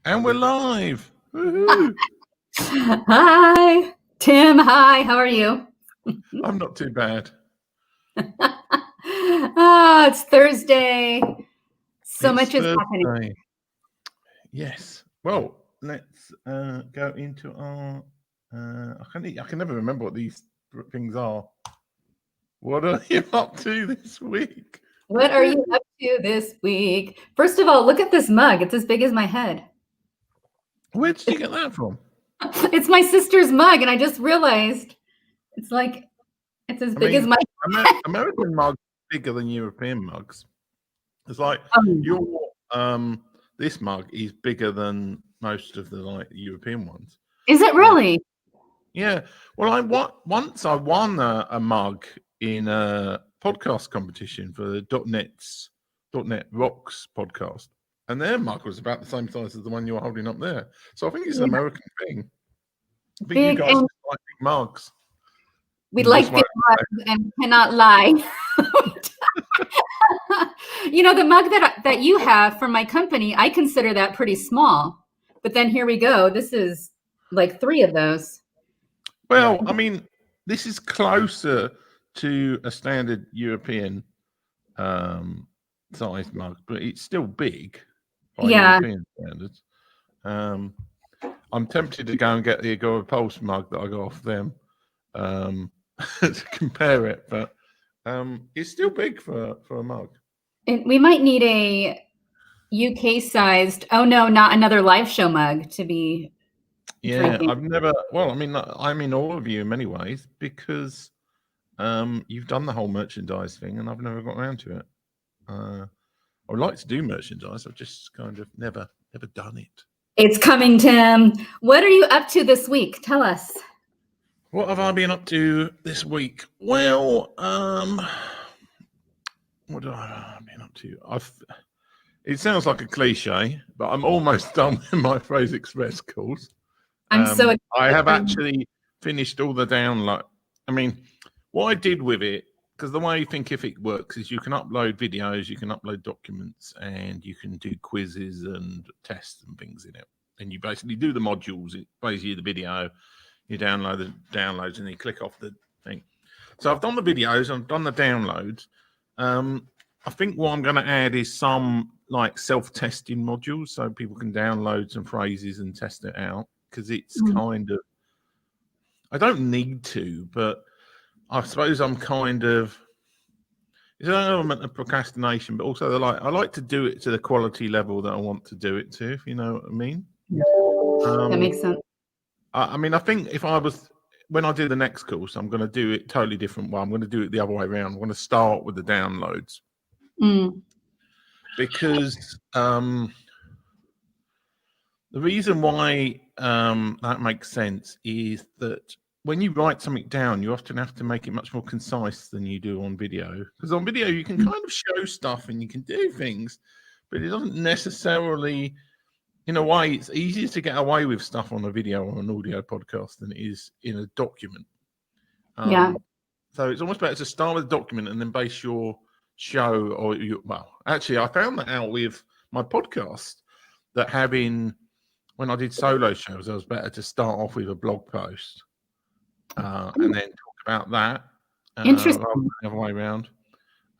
And we're live. Woohoo. Hi, Tim. Hi, how are you? I'm not too bad. It's Thursday. Much is happening. Yes. Well, let's go into our. I can never remember what these things are. What are you up to this week? What are you up to this week? First of all, look at this mug. It's as big as my head. Where did you get that from? It's my sister's mug, and I just realized it's as big as my head. American mugs are bigger than European mugs. It's like your this mug is bigger than most of the European ones. Is it really? Yeah. Well, once I won a mug in a podcast competition for the .NET Rocks podcast, and their mug was about the same size as the one you're holding up there. So I think it's an American thing. I think you guys like big mugs. We like big mugs and cannot lie. The mug that you have from my company, I consider that pretty small. But then here we go. This is like 3 of those. Well, I mean, this is closer to a standard European size mug, but it's still big by European standards. I'm tempted to go and get the Agora Pulse mug that I got off them to compare it, but it's still big for a mug. And we might need a UK-sized, oh no, not another live show mug to be drinking. I've never, I'm in awe of you in many ways because you've done the whole merchandise thing and I've never got around to it. I would like to do merchandise. I've just kind of never done it. It's coming, Tim. What are you up to this week? Tell us. What have I been up to this week? Well, what have I been up to? It sounds like a cliche, but I'm almost done with my Phrase Express course. I'm so excited. I have actually finished all the download. I mean, what I did with it, because the way Thinkific works is you can upload videos, you can upload documents, and you can do quizzes and tests and things in it. And you basically do the modules. It plays you the video, you download the downloads, and then you click off the thing. So I've done the videos, I've done the downloads. I think what I'm going to add is some self-testing modules so people can download some phrases and test it out, because it's kind of, I don't need to, but I suppose I'm kind of, it's an element of procrastination, but also I like to do it to the quality level that I want to do it to, if you know what I mean. That makes sense. I think when I do the next course, I'm going to do it totally different way. I'm going to do it the other way around. I'm going to start with the downloads. Because the reason why that makes sense is that when you write something down, you often have to make it much more concise than you do on video. Because on video, you can kind of show stuff and you can do things, but it doesn't necessarily, in a way, it's easier to get away with stuff on a video or an audio podcast than it is in a document. So it's almost better to start with a document and then base your show actually, I found that out with my podcast, that when I did solo shows, it was better to start off with a blog post and then talk about that. Interesting. Rather than the other way around.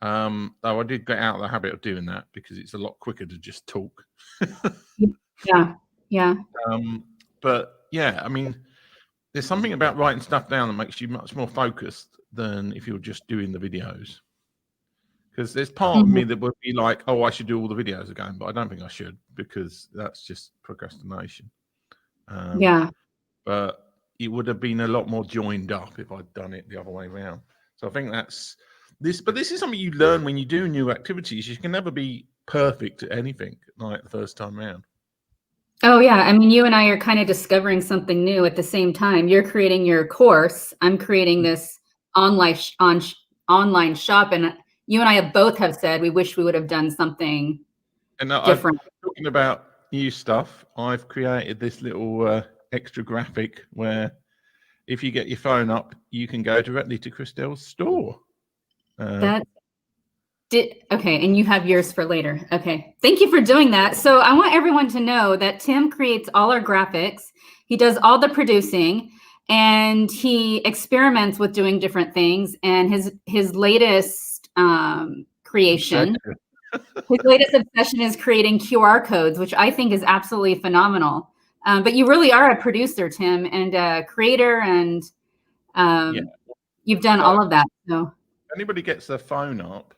Though I did get out of the habit of doing that because it's a lot quicker to just talk. Yeah. But yeah, I mean, there's something about writing stuff down that makes you much more focused than if you're just doing the videos. Because there's part of me that would be like, oh, I should do all the videos again, but I don't think I should because that's just procrastination. But it would have been a lot more joined up if I'd done it the other way around. So I think that's this. But this is something you learn when you do new activities. You can never be perfect at anything like the first time around. Oh, yeah. I mean, you and I are kind of discovering something new at the same time. You're creating your course. I'm creating this online shop. And you and I have said we wish we would have done something different. Talking about new stuff, I've created this little extra graphic where if you get your phone up, you can go directly to Christelle's store. Okay, and you have yours for later. Okay, thank you for doing that. So I want everyone to know that Tim creates all our graphics. He does all the producing, and he experiments with doing different things. And his latest creation, his latest obsession is creating QR codes, which I think is absolutely phenomenal. But you really are a producer, Tim, and a creator, and you've done all of that. So anybody gets their phone up,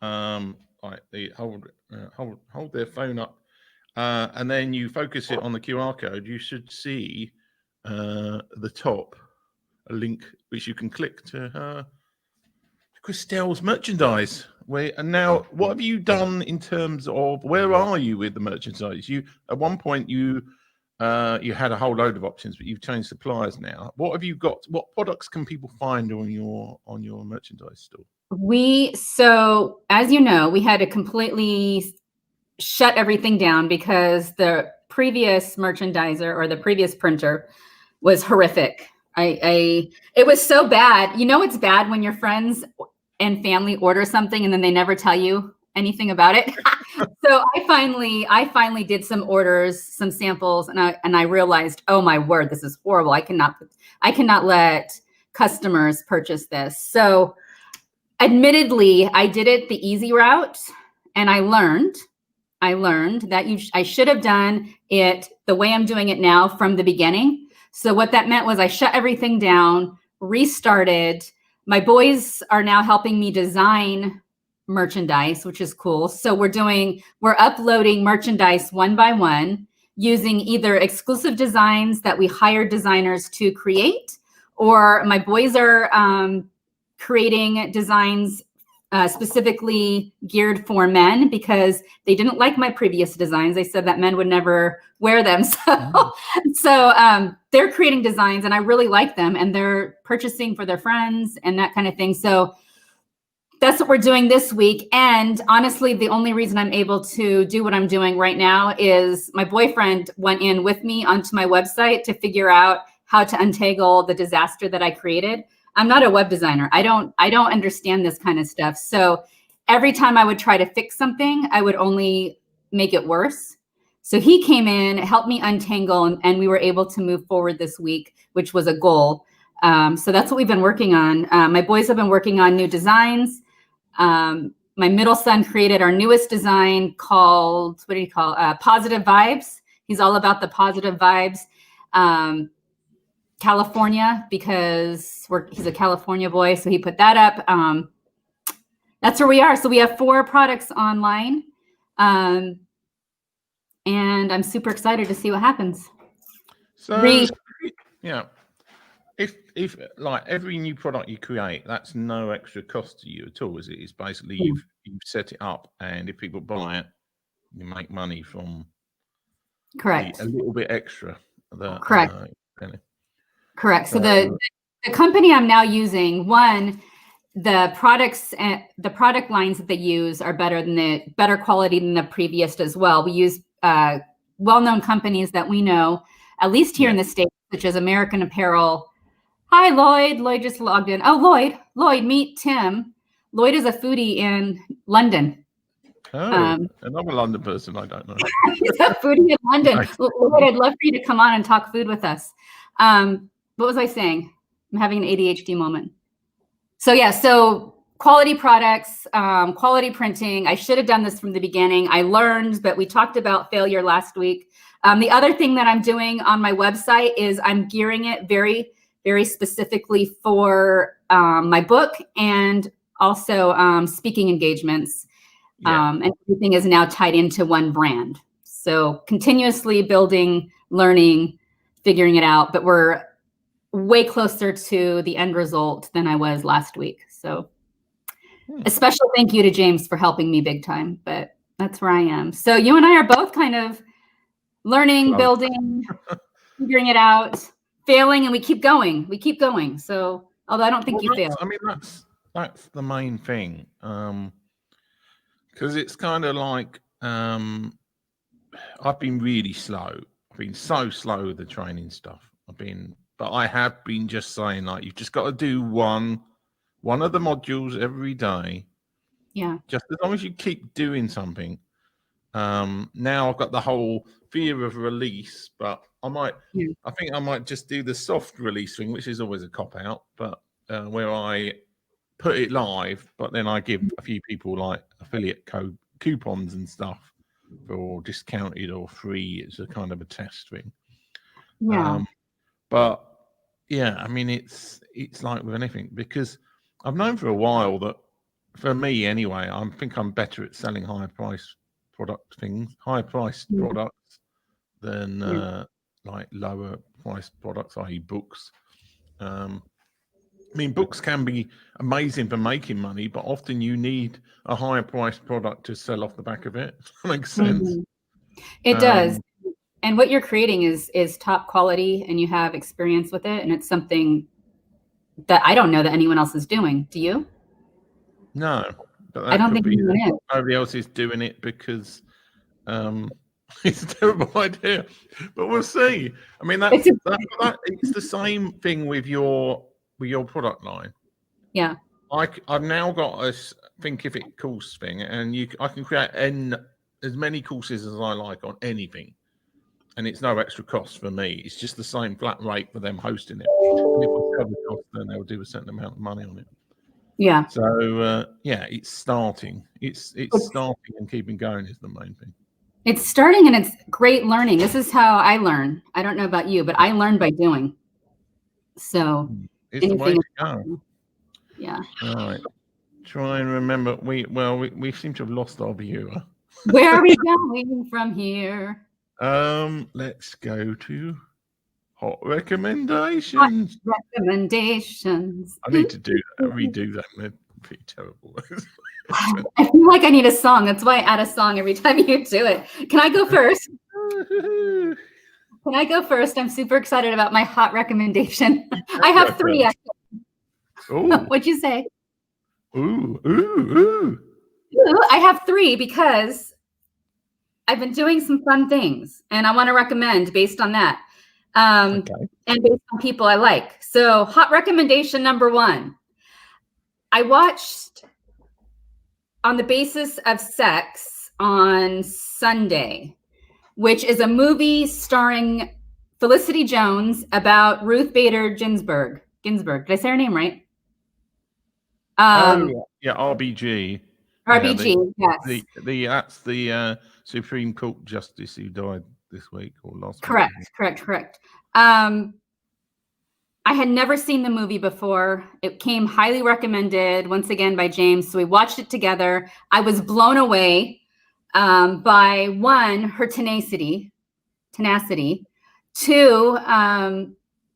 like they hold their phone up, and then you focus it on the QR code, you should see the top a link which you can click to Christelle's merchandise. And now, what have you done in terms of where are you with the merchandise? You at one point you had a whole load of options, but you've changed suppliers now. What have you got? What products can people find on your merchandise store? So as you know, we had to completely shut everything down because the previous merchandiser or the previous printer was horrific. It was so bad. You know, it's bad when your friends and family order something and then they never tell you anything about it. So I finally did some orders, some samples, and I realized, oh my word, this is horrible. I cannot let customers purchase this. So admittedly, I did it the easy route, and I learned that I should have done it the way I'm doing it now from the beginning. So what that meant was I shut everything down, restarted. My boys are now helping me design merchandise, which is cool. So we're uploading merchandise one by one using either exclusive designs that we hired designers to create, or my boys are creating designs specifically geared for men because they didn't like my previous designs. They said that men would never wear them. So they're creating designs and I really like them, and they're purchasing for their friends and that kind of thing. So that's what we're doing this week. And honestly, the only reason I'm able to do what I'm doing right now is my boyfriend went in with me onto my website to figure out how to untangle the disaster that I created. I'm not a web designer. I don't understand this kind of stuff. So every time I would try to fix something, I would only make it worse. So he came in, helped me untangle, and we were able to move forward this week, which was a goal. So that's what we've been working on. My boys have been working on new designs. My middle son created our newest design called, what do you call it? Positive Vibes. He's all about the positive vibes. California, because he's a California boy, so he put that up. That's where we are. So we have 4 products online, and I'm super excited to see what happens. So yeah, if like every new product you create, that's no extra cost to you at all, is it? It's basically you've set it up, and if people buy it, you make money from correct a little bit extra. Correct. Correct. So the company I'm now using, the products and the product lines that they use are better quality than the previous as well. We use well-known companies that we know, at least here in the States, such as American Apparel. Hi, Lloyd. Lloyd just logged in. Oh, Lloyd, meet Tim. Lloyd is a foodie in London. Another London person I don't know. He's a foodie in London. Nice. Lloyd, I'd love for you to come on and talk food with us. What was I saying? I'm having an ADHD moment. So quality products, quality printing. I should have done this from the beginning. I learned, but we talked about failure last week. The other thing that I'm doing on my website is I'm gearing it very, very specifically for my book and also speaking engagements. And everything is now tied into one brand. So continuously building, learning, figuring it out, but we're way closer to the end result than I was last week. So a special thank you to James for helping me big time, but that's where I am. So you and I are both kind of learning, building, figuring it out, failing, and we keep going. So although I don't think you failed. I mean, that's the main thing. Because it's kind of like I've been really slow. I've been so slow with the training stuff. But I have been just saying, like, you've just got to do one of the modules every day, Yeah. Just as long as you keep doing something. Now I've got the whole fear of release, but I think I might just do the soft release thing, which is always a cop out, but where I put it live, but then I give a few people like affiliate code coupons and stuff for discounted or free. It's a kind of a test thing. Yeah. But yeah, I mean, it's like with anything, because I've known for a while that, for me anyway, I think I'm better at selling higher priced products than like lower priced products, i.e. books. I mean, books can be amazing for making money, but often you need a higher priced product to sell off the back of it. Does that make sense? It does. And what you're creating is top quality, and you have experience with it, and it's something that I don't know that anyone else is doing. Do you? No, but I don't think anyone is. Nobody else is doing it because it's a terrible idea. But we'll see. I mean, it's the same thing with your product line. Yeah. I've now got a Thinkific course thing, and I can create as many courses as I like on anything. And it's no extra cost for me. It's just the same flat rate for them hosting it. And if we sell the cost, then they'll do a certain amount of money on it. Yeah. So yeah, it's starting. It's starting and keeping going is the main thing. It's starting, and it's great learning. This is how I learn. I don't know about you, but I learn by doing. So it's the way to go. Yeah. All right. Try and remember. We seem to have lost our viewer. Where are we going from here? Let's go to hot recommendations. Hot recommendations. I need to redo that. That'd be terrible. I feel like I need a song. That's why I add a song every time you do it. Can I go first? Can I go first? I'm super excited about my hot recommendation. I have 3 actually. What'd you say? Ooh. I have 3 because I've been doing some fun things, and I want to recommend based on that, and based on people I like. So, hot recommendation number 1. I watched On the Basis of Sex on Sunday, which is a movie starring Felicity Jones about Ruth Bader Ginsburg. Did I say her name right? RBG. RBG, yes. That's the Supreme Court justice who died this week or last week. Correct. I had never seen the movie before. It came highly recommended once again by James, so we watched it together. I was blown away by 1, her tenacity. 2,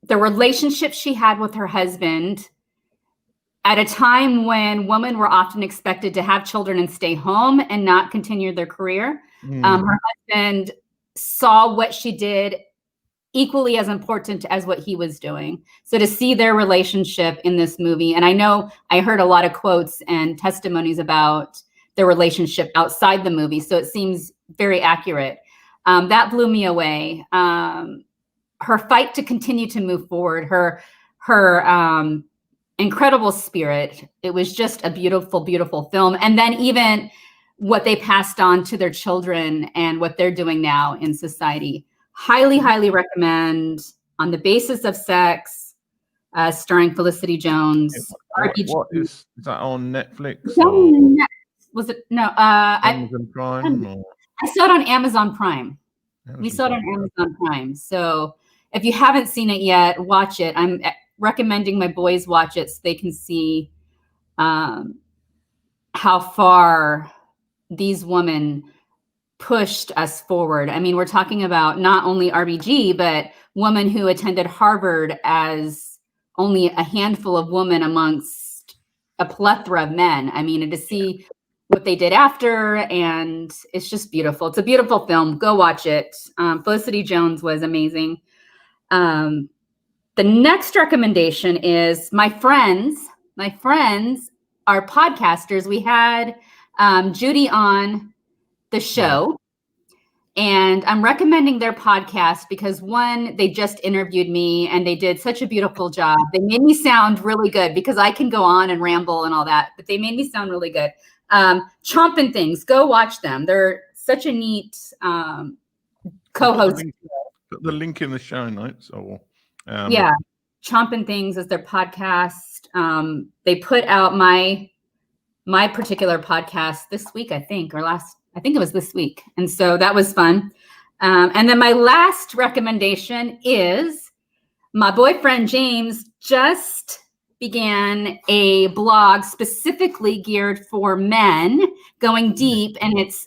the relationship she had with her husband at a time when women were often expected to have children and stay home and not continue their career. Her husband saw what she did equally as important as what he was doing. So to see their relationship in this movie, and I know I heard a lot of quotes and testimonies about their relationship outside the movie, so it seems very accurate. That blew me away. Her fight to continue to move forward, her incredible spirit. It was just a beautiful, beautiful film. And then even what they passed on to their children and what they're doing now in society. Highly, highly recommend. On the Basis of Sex, starring Felicity Jones. What is that on Netflix? Was it? No. Amazon Prime? I saw it on Amazon Prime. We saw it on Amazon Prime. So if you haven't seen it yet, watch it. I'm recommending my boys watch it so they can see how far these women pushed us forward. I mean, we're talking about not only RBG, but women who attended Harvard as only a handful of women amongst a plethora of men. I mean, and to see what they did after, and it's just beautiful. It's a beautiful film. Go watch it. Felicity Jones was amazing. The next recommendation is my friends. My friends are podcasters. We had Judy on the show, and I'm recommending their podcast because 1, they just interviewed me and they did such a beautiful job. They made me sound really good because I can go on and ramble and all that, but they made me sound really good. Chomping Things. Go watch them. They're such a neat co-host. Put the link in the show notes. Or yeah, Chomping Things is their podcast. They put out my particular podcast this week, I think it was this week. And so that was fun. And then my last recommendation is my boyfriend, James, just began a blog specifically geared for men, going deep. And it's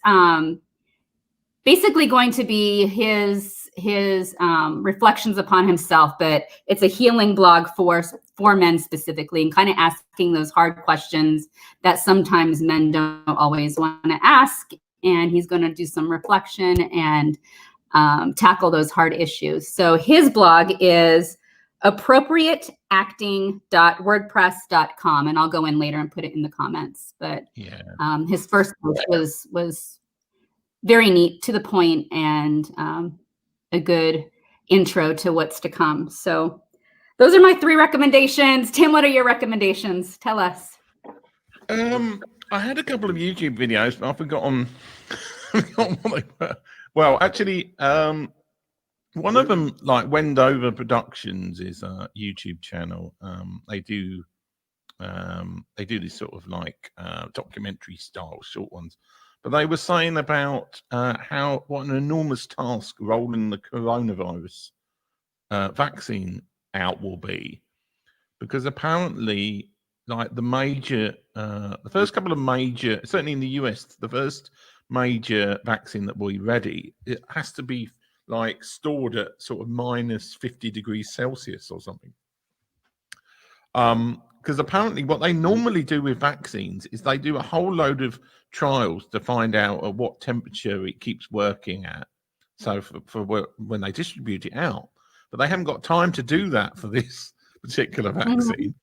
basically going to be his reflections upon himself, but it's a healing blog for men specifically, and kind of asking those hard questions that sometimes men don't always want to ask. And he's going to do some reflection and tackle those hard issues. So his blog is appropriateacting.wordpress.com, and I'll go in later and put it in the comments. But his first post was very neat, to the point, and a good intro to what's to come. So those are my 3 recommendations. Tim, what are your recommendations? Tell us. I had a couple of YouTube videos, but I've forgotten what they were. Well, actually, one of them, like Wendover Productions, is a YouTube channel. They do this sort of like documentary style short ones. But they were saying about what an enormous task rolling the coronavirus vaccine out will be, because apparently, like the first couple of major, certainly in the US, the first major vaccine that will be ready, it has to be like stored at sort of minus 50 degrees Celsius or something. Because apparently what they normally do with vaccines is they do a whole load of trials to find out at what temperature it keeps working at. So for when they distribute it out, but they haven't got time to do that for this particular vaccine.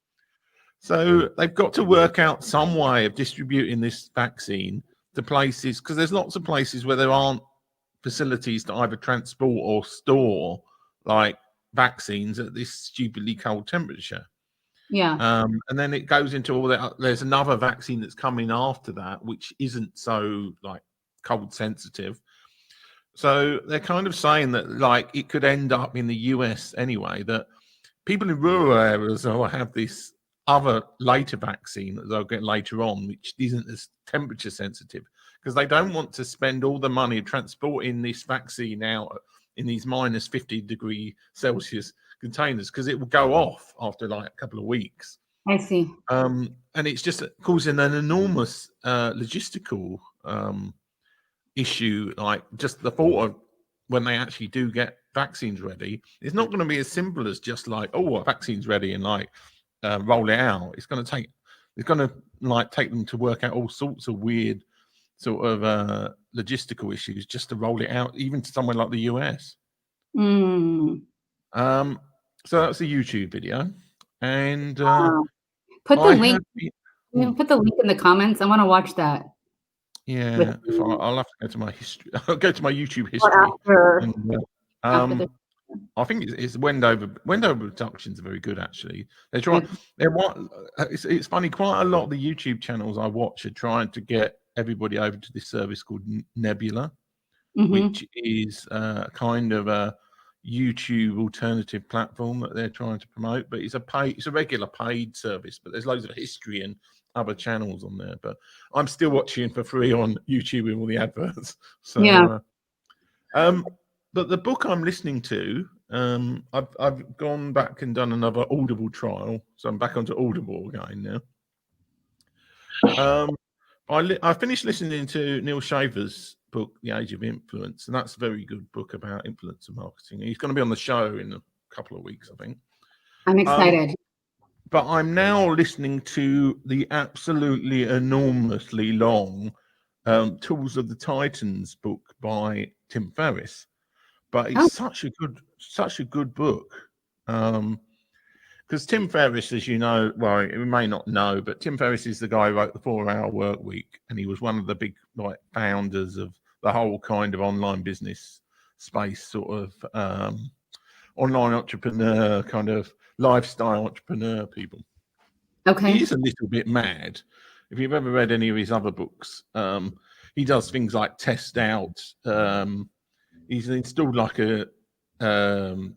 So they've got to work out some way of distributing this vaccine to places, because there's lots of places where there aren't facilities to either transport or store like vaccines at this stupidly cold temperature. And then it goes into all that. There's another vaccine that's coming after that, which isn't so like cold sensitive. So they're kind of saying that like it could end up in the US anyway, that people in rural areas will have this other later vaccine that they'll get later on, which isn't as temperature sensitive, because they don't want to spend all the money transporting this vaccine out in these minus 50 degree Celsius containers, because it will go off after like a couple of weeks. I see. And it's just causing an enormous logistical issue. Like just the thought of when they actually do get vaccines ready, it's not going to be as simple as just like, oh, a vaccine's ready and like roll it out. It's going to take them to work out all sorts of weird sort of logistical issues just to roll it out, even to somewhere like the US. So that's a YouTube video, and put the link. Put the link in the comments. I want to watch that. Yeah, I'll have to go to my history. I'll go to my YouTube history. I think it's Wendover Productions are very good, actually. They try. It's funny. Quite a lot of the YouTube channels I watch are trying to get everybody over to this service called Nebula, which is kind of a YouTube alternative platform that they're trying to promote. But it's a regular paid service. But there's loads of history and other channels on there. But I'm still watching for free on YouTube with all the adverts. So but the book I'm listening to, I've gone back and done another Audible trial, so I'm back onto Audible again now. I finished listening to Neil Shaver's book, The Age of Influence, and that's a very good book about influencer marketing. He's going to be on the show in a couple of weeks, I think. I'm excited. But I'm now listening to the absolutely enormously long Tools of the Titans book by Tim Ferriss. But it's such a good book. Because Tim Ferriss, as you know, well, you may not know, but Tim Ferriss is the guy who wrote the 4-Hour Work Week, and he was one of the big founders of the whole kind of online business space, sort of online entrepreneur, kind of lifestyle entrepreneur people. Okay. He's a little bit mad. if you've ever read any of his other books, he does things like test out. He's installed like a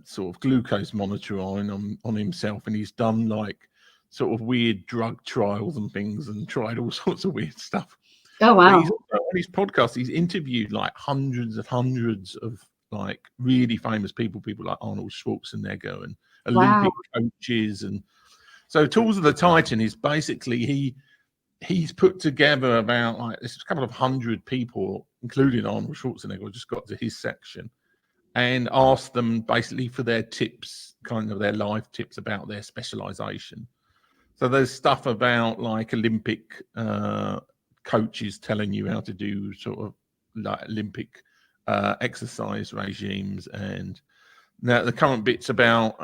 sort of glucose monitor on himself, and he's done like sort of weird drug trials and things, and tried all sorts of weird stuff. Oh wow! But he's also, on his podcast, he's interviewed like hundreds of like really famous people like Arnold Schwarzenegger and Olympic coaches, and so Tools of the Titan is basically he's put together about like there's a couple of hundred people, including Arnold Schwarzenegger, just got to his section and asked them basically for their tips, kind of their life tips about their specialization. So there's stuff about like Olympic coaches telling you how to do sort of like Olympic exercise regimes, and now the current bits about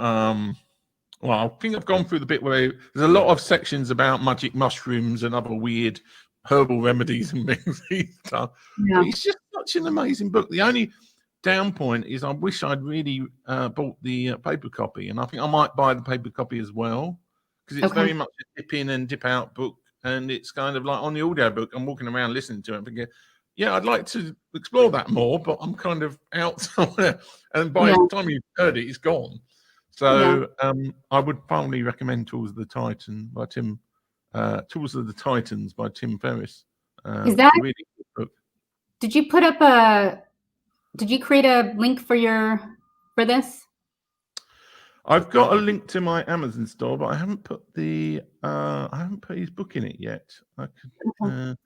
well, I think I've gone through the bit where there's a lot of sections about magic mushrooms and other weird herbal remedies and things he's done. Yeah. But it's just such an amazing book. The only down point is I wish I'd really bought the paper copy, and I think I might buy the paper copy as well, because it's very much a dip in and dip out book, and it's kind of like on the audio book, I'm walking around listening to it and thinking, yeah, I'd like to explore that more, but I'm kind of out somewhere, and by the time you've heard it, it's gone. So I would probably recommend Tools of the Titan by Tim. Tools of the Titans by Tim Ferriss. Is that a really good book? Did you put up a? Did you create a link for this? I've got a link to my Amazon store, but I haven't put his book in it yet. I could.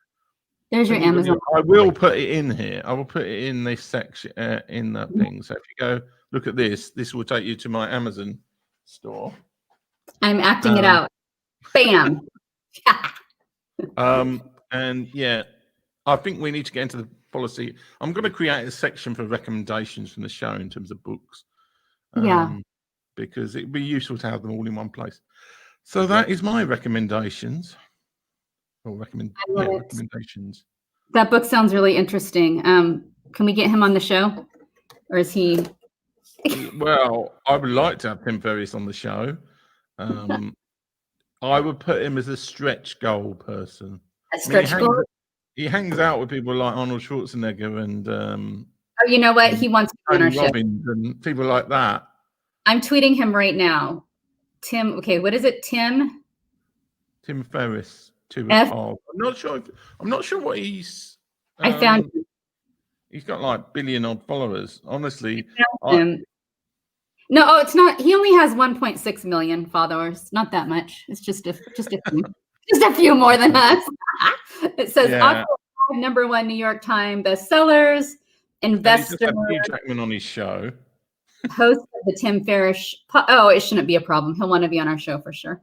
There's your Amazon. I will put it in here. I will put it in this section in that thing. So if you go look at this will take you to my Amazon store. I'm acting it out. Bam. And yeah, I think we need to get into the policy. I'm going to create a section for recommendations from the show in terms of books. Because it'd be useful to have them all in one place. So that is my recommendations. Or recommendations. That book sounds really interesting. Can we get him on the show? Or is he? Well, I would like to have Tim Ferriss on the show. I would put him as a stretch goal person. A stretch goal? He hangs out with people like Arnold Schwarzenegger and oh, you know what? He wants to be on our show. And people like that. I'm tweeting him right now. Tim, okay, what is it? Tim Ferriss. I'm not sure what he's. I found him. He's got like billion odd followers. Honestly, no, it's not. He only has 1.6 million followers. Not that much. It's just a few, just a few more than us. It says #1 New York Times bestsellers. Investor. He's just had Hugh Jackman on his show. Host of the Tim Ferriss. Oh, it shouldn't be a problem. He'll want to be on our show for sure.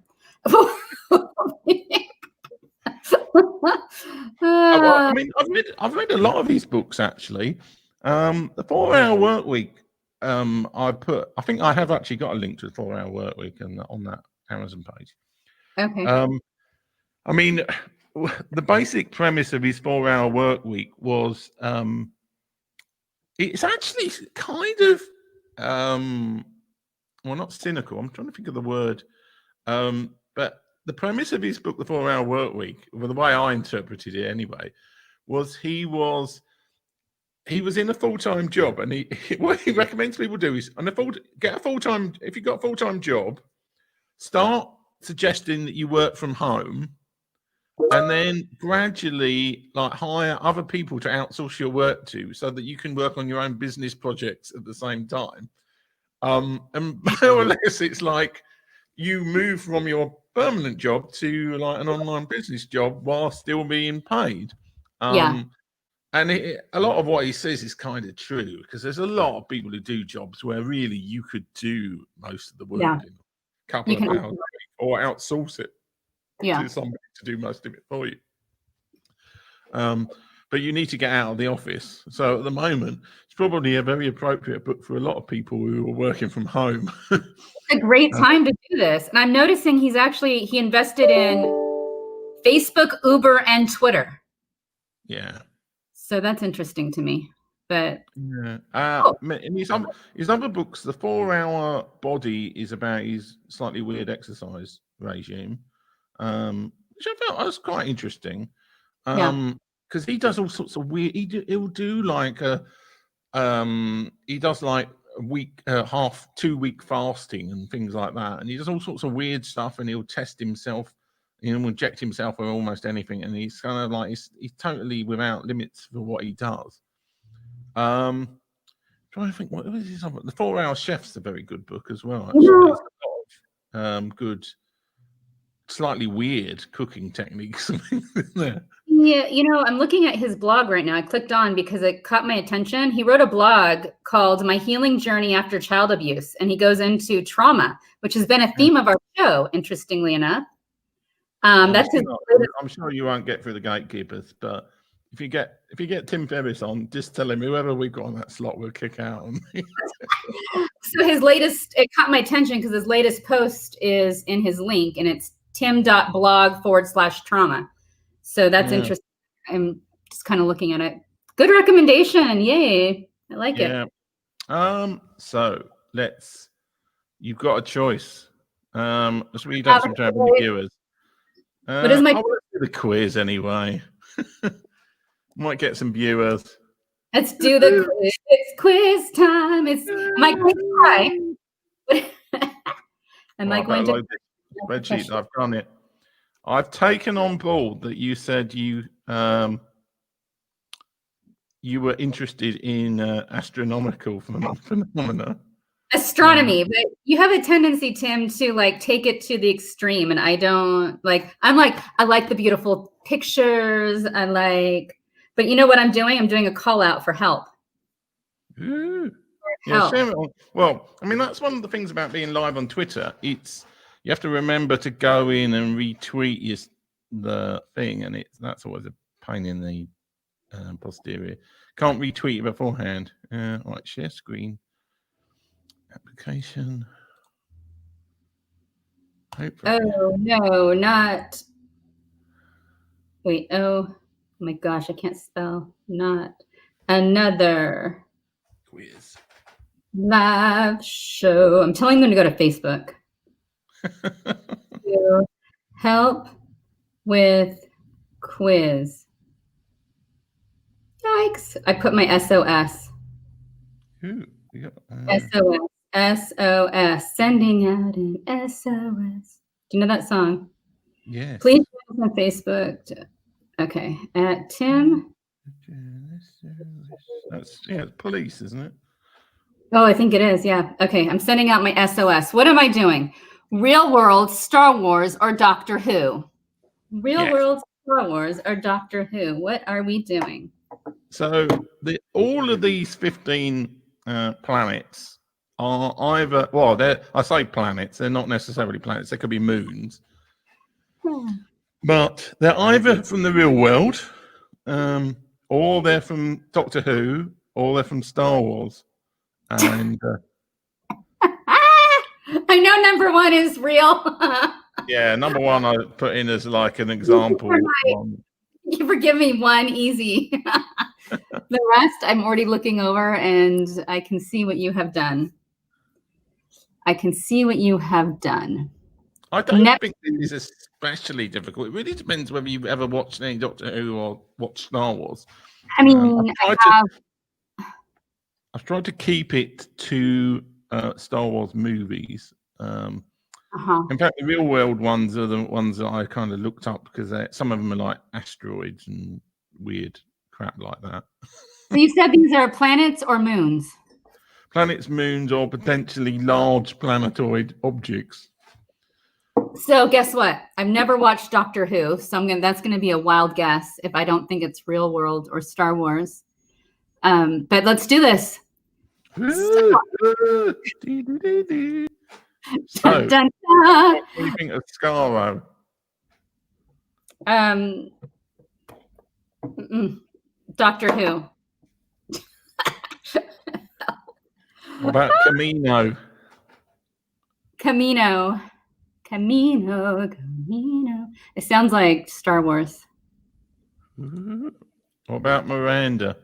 I mean, I've read a lot of his books actually. The 4-Hour Work Week. I think I have actually got a link to the 4-Hour Work Week on that Amazon page. Okay. I mean, the basic premise of his 4-Hour Work Week was it's actually kind of well, not cynical. I'm trying to think of the word, but the premise of his book, The 4-Hour Work Week, well, the way I interpreted it anyway, was he was in a full-time job, and what he recommends people do is get a full-time. If you've got a full-time job, start suggesting that you work from home, and then gradually like hire other people to outsource your work to, so that you can work on your own business projects at the same time. And more or less, it's like you move from your permanent job to like an online business job while still being paid. And a lot of what he says is kind of true, because there's a lot of people who do jobs where really you could do most of the work in a couple of hours or outsource it to somebody to do most of it for you. But you need to get out of the office. So at the moment, it's probably a very appropriate book for a lot of people who are working from home. It's a great time to do this. And I'm noticing he invested in Facebook, Uber, and Twitter. Yeah. So that's interesting to me. But in his other books, The 4-Hour Body is about his slightly weird exercise regime. which I felt was quite interesting. Yeah. Because he does all sorts of weird. He'll do like he does like a week, 2 week fasting and things like that, and he does all sorts of weird stuff, and he'll test himself. He'll inject himself with almost anything, and he's kind of like he's totally without limits for what he does. Trying to think what is his other. The 4 Hour Chef's a very good book as well. Actually, there's a lot of good, slightly weird cooking techniques in there. Yeah, I'm looking at his blog right now. I clicked on because it caught my attention. He wrote a blog called My Healing Journey After Child Abuse, and he goes into trauma, which has been a theme of our show, interestingly enough. I'm sure you won't get through the gatekeepers, but if you get Tim Ferriss on, just tell him whoever we've got on that slot will kick out. So his latest, it caught my attention because his latest post is in his link, and it's tim.blog/trauma. So that's interesting. I'm just kind of looking at it. Good recommendation. Yay. I like it. So you've got a choice. Let's read out some time for the viewers. What is my I'll do the quiz anyway. Might get some viewers. Let's do the quiz. It's quiz time. Am I going to try? Am I going to spreadsheet? I've done it. I've taken on board that you said you were interested in astronomical phenomena. Astronomy, but you have a tendency, Tim, to like take it to the extreme, and I don't like. I like the beautiful pictures. But you know what I'm doing? I'm doing a call out for help. Ooh. Yeah, well, I mean, that's one of the things about being live on Twitter. You have to remember to go in and retweet the thing, and that's always a pain in the posterior. Can't retweet it beforehand. All right, share screen. Application. Hopefully. Oh no, not. Wait. Oh my gosh, I can't spell. Not another quiz. Live show. I'm telling them to go to Facebook. To help with quiz. Yikes! I put my SOS. Ooh, SOS. SOS. Sending out an SOS. Do you know that song? Yes. Please join us on Facebook. Okay. At Tim. That's police, isn't it? Oh, I think it is. Yeah. Okay. I'm sending out my SOS. What am I doing? Real world, Star Wars, or Doctor Who? Real world, Star Wars, or Doctor Who? What are we doing? So all of these 15 planets are either, I say planets, they're not necessarily planets, they could be moons. But they're either from the real world, or they're from Doctor Who, or they're from Star Wars. And I know number one is real. yeah, number one I put in as like an example. You forgive me one easy. The rest I'm already looking over, and I can see what you have done. I don't think this is especially difficult. It really depends whether you've ever watched any Doctor Who or watched Star Wars. I mean, I've tried to keep it to Star Wars movies. In fact, the real world ones are the ones that I kind of looked up because some of them are like asteroids and weird crap like that. So you said these are planets or moons? Planets, moons, or potentially large planetoid objects. So guess what? I've never watched Doctor Who, so that's going to be a wild guess if I don't think it's real world or Star Wars. But let's do this. So, what do you think of Skaro? Doctor Who. What about Camino? Camino. It sounds like Star Wars. What about Miranda?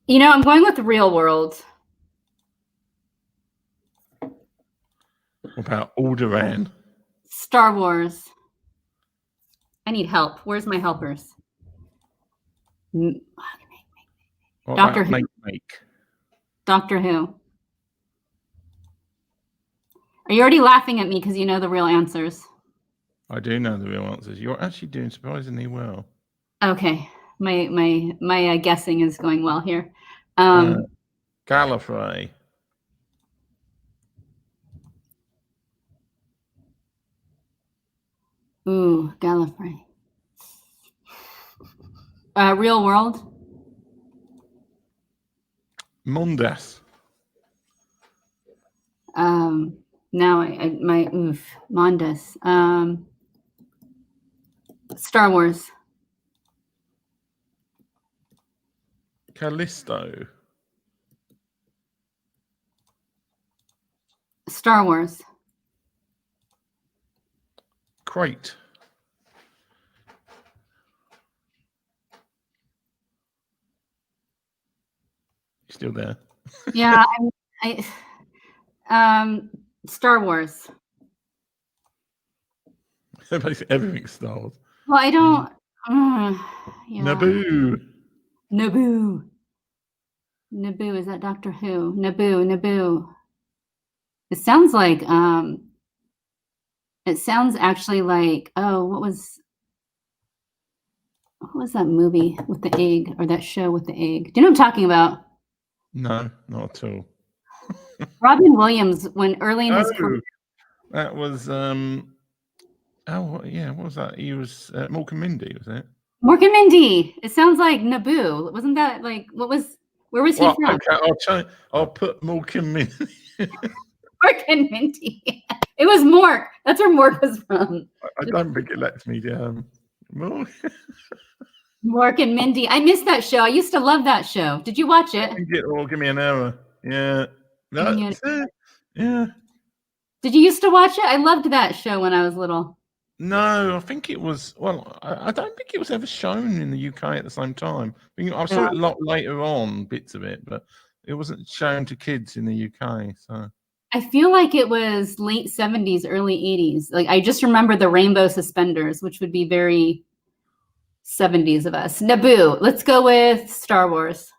I'm going with the real world. What about Alderaan? Star Wars. I need help. Where's my helpers? What Doctor about Who. make? Doctor Who. Are you already laughing at me because you know the real answers? I do know the real answers. You're actually doing surprisingly well. Okay, my guessing is going well here. Gallifrey. Ooh, Gallifrey. Real World. Mondas. Now my Mondas. Star Wars. Callisto. Star Wars. Crate. Still there? Yeah, Star Wars. Everything's Star Wars. Well, I don't. Yeah. Naboo. Naboo, is that Doctor Who? Naboo. It sounds like it sounds actually like, oh, what was that movie with the egg, or that show with the egg? Do you know what I'm talking about? No, not at all. Robin Williams, when early in his career. That was what was that? He was Mork and Mindy, was it? Mork and Mindy. It sounds like Naboo. Wasn't that like where was he from? Okay, I'll put Mork and Mindy. Mork and Mindy. It was Mork. That's where Mork was from. I don't think it lets me down. Mork and Mindy. I missed that show. I used to love that show. Did you watch it? Give me an hour. Yeah. That's it. Yeah. Did you used to watch it? I loved that show when I was little. No, I think it was. Well, I don't think it was ever shown in the UK at the same time. I saw it a lot later on, bits of it, but it wasn't shown to kids in the UK. So I feel like it was late 70s, early 80s. Like I just remember the rainbow suspenders, which would be very 70s of us. Naboo. Let's go with Star Wars.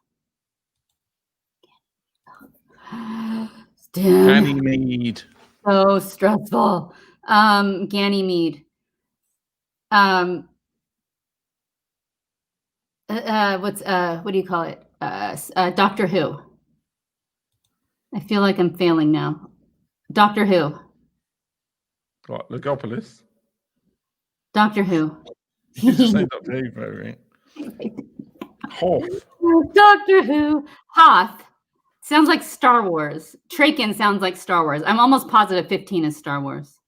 Ganymede. So stressful. Ganymede. What do you call it? Doctor Who. I feel like I'm failing now. Doctor Who. What, Legopolis? Doctor Who. You just say Doctor Who, very. Hoth. Doctor Who. Hoth. Sounds like Star Wars. Traken sounds like Star Wars. I'm almost positive 15 is Star Wars.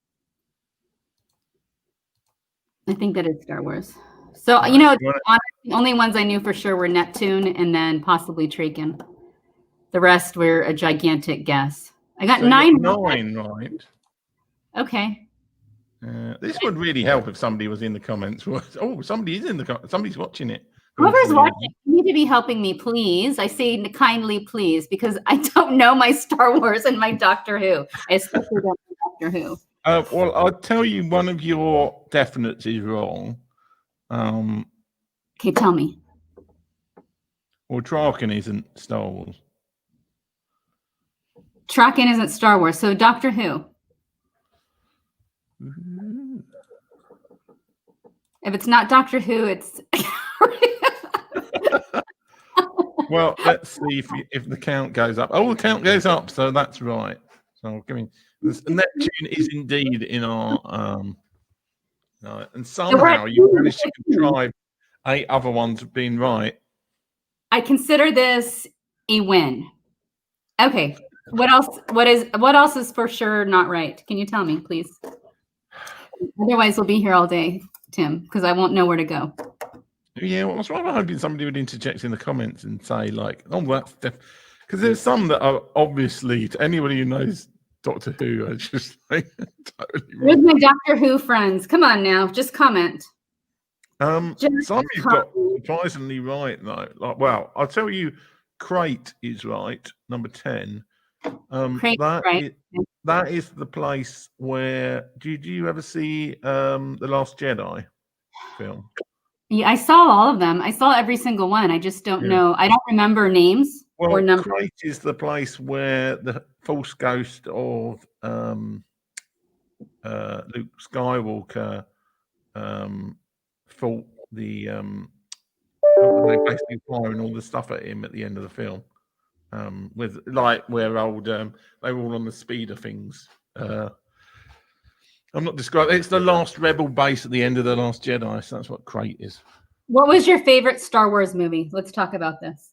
I think that is Star Wars. So, the only ones I knew for sure were Neptune and then possibly Traken. The rest were a gigantic guess. I got 9 right. Okay. This would really help if somebody was in the comments. Oh, somebody is in the comments. Somebody's watching it. Whoever's watching, you need to be helping me, please. I say kindly, please, because I don't know my Star Wars and my Doctor Who. I especially don't know Doctor Who. Well, I'll tell you one of your definites is wrong. Okay, tell me. Well, Traken isn't Star Wars. Traken isn't Star Wars, so Doctor Who. If it's not Doctor Who, it's... Well, let's see if the count goes up. Oh, the count goes up, so that's right. So, Neptune is indeed in our... and somehow you managed to contrive 8 other ones being right. I consider this a win. Okay. What else is for sure not right? Can you tell me, please? Otherwise, we'll be here all day, Tim, because I won't know where to go. Yeah, well, I was rather hoping somebody would interject in the comments and say, like, oh, that's because there's some that are obviously, to anybody who knows Doctor Who, are just like totally wrong. Where's my Doctor Who friends? Come on now, just comment. Some you've got surprisingly right, though. Like, well, I'll tell you, Crate is right, number 10. That is the place where. Did you ever see The Last Jedi? film. Yeah, I saw all of them. I saw every single one. I just don't know. I don't remember names or numbers. Crate is the place where the false ghost of Luke Skywalker fought the they basically firing all the stuff at him at the end of the film. With like where old they were all on the speeder things. I'm not describing. It's the last rebel base at the end of The Last Jedi. So that's what Crate is. What was your favorite Star Wars movie? Let's talk about this.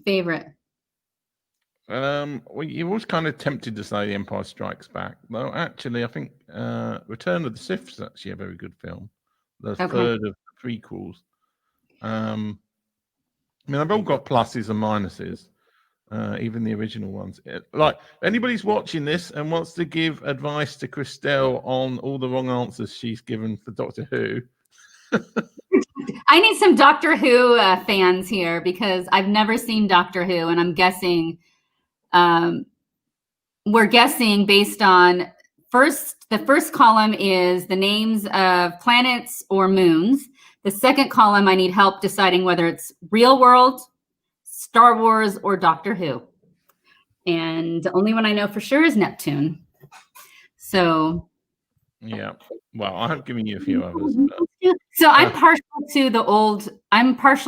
Favorite. Well, you was kind of tempted to say The Empire Strikes Back, though. Actually, I think Return of the Sith is actually a very good film. The third of the prequels. I mean, they've all got pluses and minuses. Even the original ones. Like, anybody's watching this and wants to give advice to Christelle on all the wrong answers she's given for Doctor Who. I need some Doctor Who fans here because I've never seen Doctor Who, and I'm guessing we're guessing based on the first column is the names of planets or moons. The second column, I need help deciding whether it's real world, Star Wars, or Doctor Who. And the only one I know for sure is Neptune. So yeah, well, I have given you a few others. So I'm partial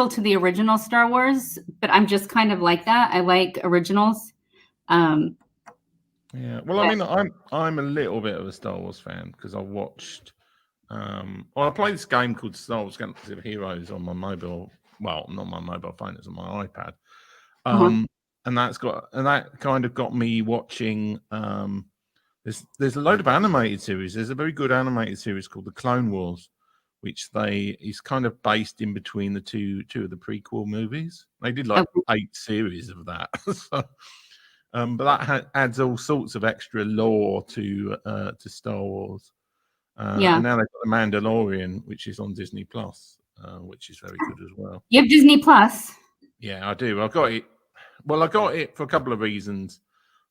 to the original Star Wars, but I'm just kind of like that. I like originals. Yeah, well, I mean, I'm a little bit of a Star Wars fan because I watched. I played this game called Star Wars Galaxy of Heroes on my mobile. Well, not my mobile phone; it's on my iPad. And that kind of got me watching. There's a load of animated series. There's a very good animated series called The Clone Wars, which is kind of based in between the two of the prequel movies. They did like 8 series of that. So, but that adds all sorts of extra lore to Star Wars. And now they've got The Mandalorian, which is on Disney Plus, which is very good as well. You have Disney Plus? Yeah, I do. I got it. Well, I got it for a couple of reasons.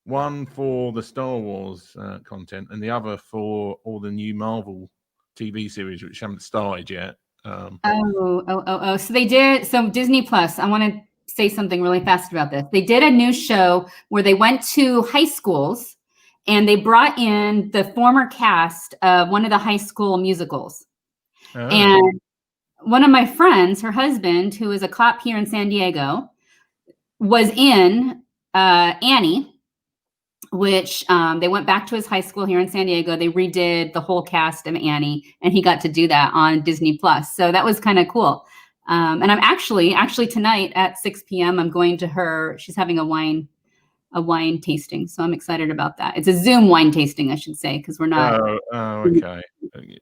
One for the Star Wars content, and the other for all the new Marvel TV series, which haven't started yet. So they did. So Disney Plus, I want to say something really fast about this. They did a new show where they went to high schools and they brought in the former cast of one of the high school musicals. And one of my friends, her husband, who is a cop here in San Diego, was in Annie, which they went back to his high school here in San Diego. They redid the whole cast of Annie, and he got to do that on Disney Plus. So that was kind of cool. And I'm actually tonight at 6 p.m. I'm going to her. She's having a wine tasting, so I'm excited about that. It's a Zoom wine tasting, I should say, because we're not. Oh, okay.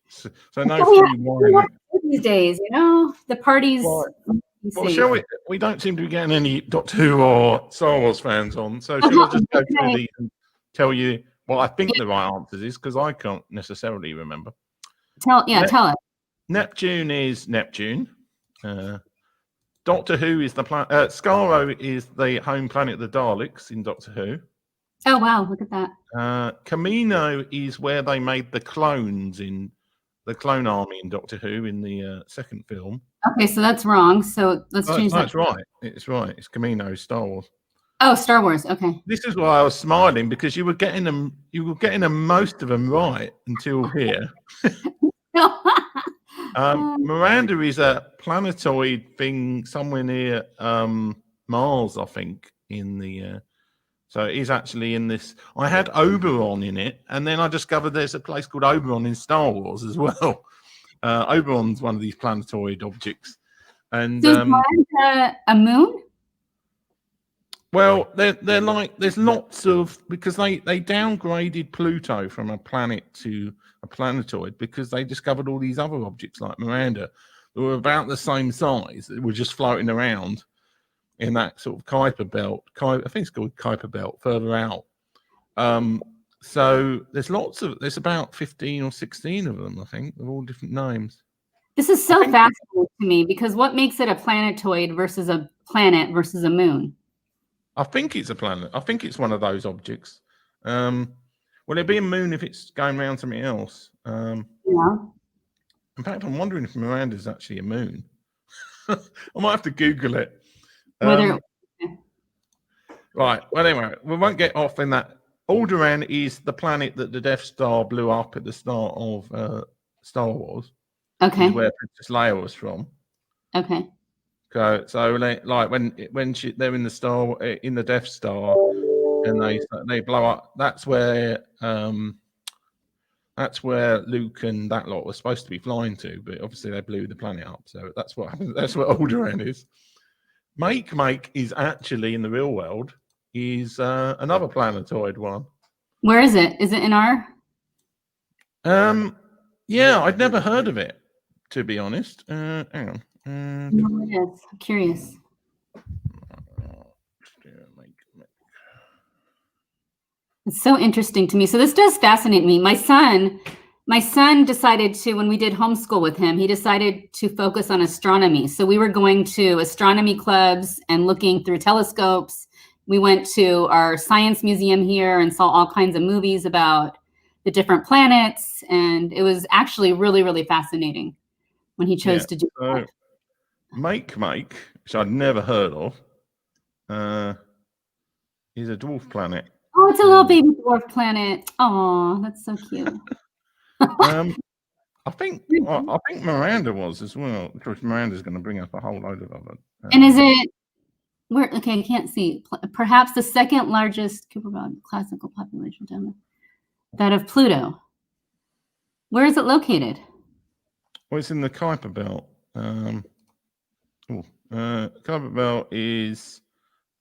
So no free wine these days. You know, the parties. Well, shall we? We don't seem to be getting any Doctor Who or Star Wars fans on, so shall I just go through these and tell you what I think the right answers is, because I can't necessarily remember. Tell us. Neptune is Neptune. Doctor Who is the planet. Skaro is the home planet of the Daleks in Doctor Who. Oh wow! Look at that. Camino is where they made the clones in the Clone Army in Doctor Who in the second film. Okay, so that's wrong. So let's change that. That's right. It's right. It's Camino, Star Wars. Oh, Star Wars. Okay. This is why I was smiling, because you were getting them. You were getting most of them right until here. Miranda is a planetoid thing somewhere near Mars, I think. So it is actually in this. I had Oberon in it, and then I discovered there's a place called Oberon in Star Wars as well. Oberon's one of these planetoid objects, and so is Miranda a moon? Well, they're like, there's lots of, because they downgraded Pluto from a planet to a planetoid because they discovered all these other objects like Miranda that were about the same size that were just floating around in that sort of Kuiper belt. I think it's called Kuiper belt further out. So there's about 15 or 16 of them, I think, of all different names. This is so fascinating to me, because what makes it a planetoid versus a planet versus a moon? I think it's a planet. I think it's one of those objects. Well, it'd be a moon if it's going around something else. Yeah. In fact, I'm wondering if Miranda's actually a moon. I might have to Google it. Whether Right. Well, anyway, we won't get off in that. Alderaan is the planet that the Death Star blew up at the start of Star Wars. okay. Is where Princess Leia was from. Okay. So like when they're in the Death Star and they blow up. That's where Luke and that lot were supposed to be flying to, but obviously they blew the planet up. So that's what happened. That's what Alderaan is. Make is actually in the real world is another planetoid one. Where is it? Is it in our? Yeah, I'd never heard of it, to be honest. Hang on. No, it is. I'm curious. It's so interesting to me. So this does fascinate me. My son decided to, when we did homeschool with him, he decided to focus on astronomy. So we were going to astronomy clubs and looking through telescopes. We went to our science museum here and saw all kinds of movies about the different planets. And it was actually really, really fascinating when he chose to do that. Make, which I'd never heard of, is a dwarf planet. Oh, it's a little baby dwarf planet. Oh, that's so cute. I think Miranda was as well. Of course, Miranda's going to bring up a whole load of other. And is it where? Okay, I can't see. Perhaps the second largest Kuiper Belt classical population demo, that of Pluto. Where is it located? Well, it's in the Kuiper Belt. Kuiper Belt is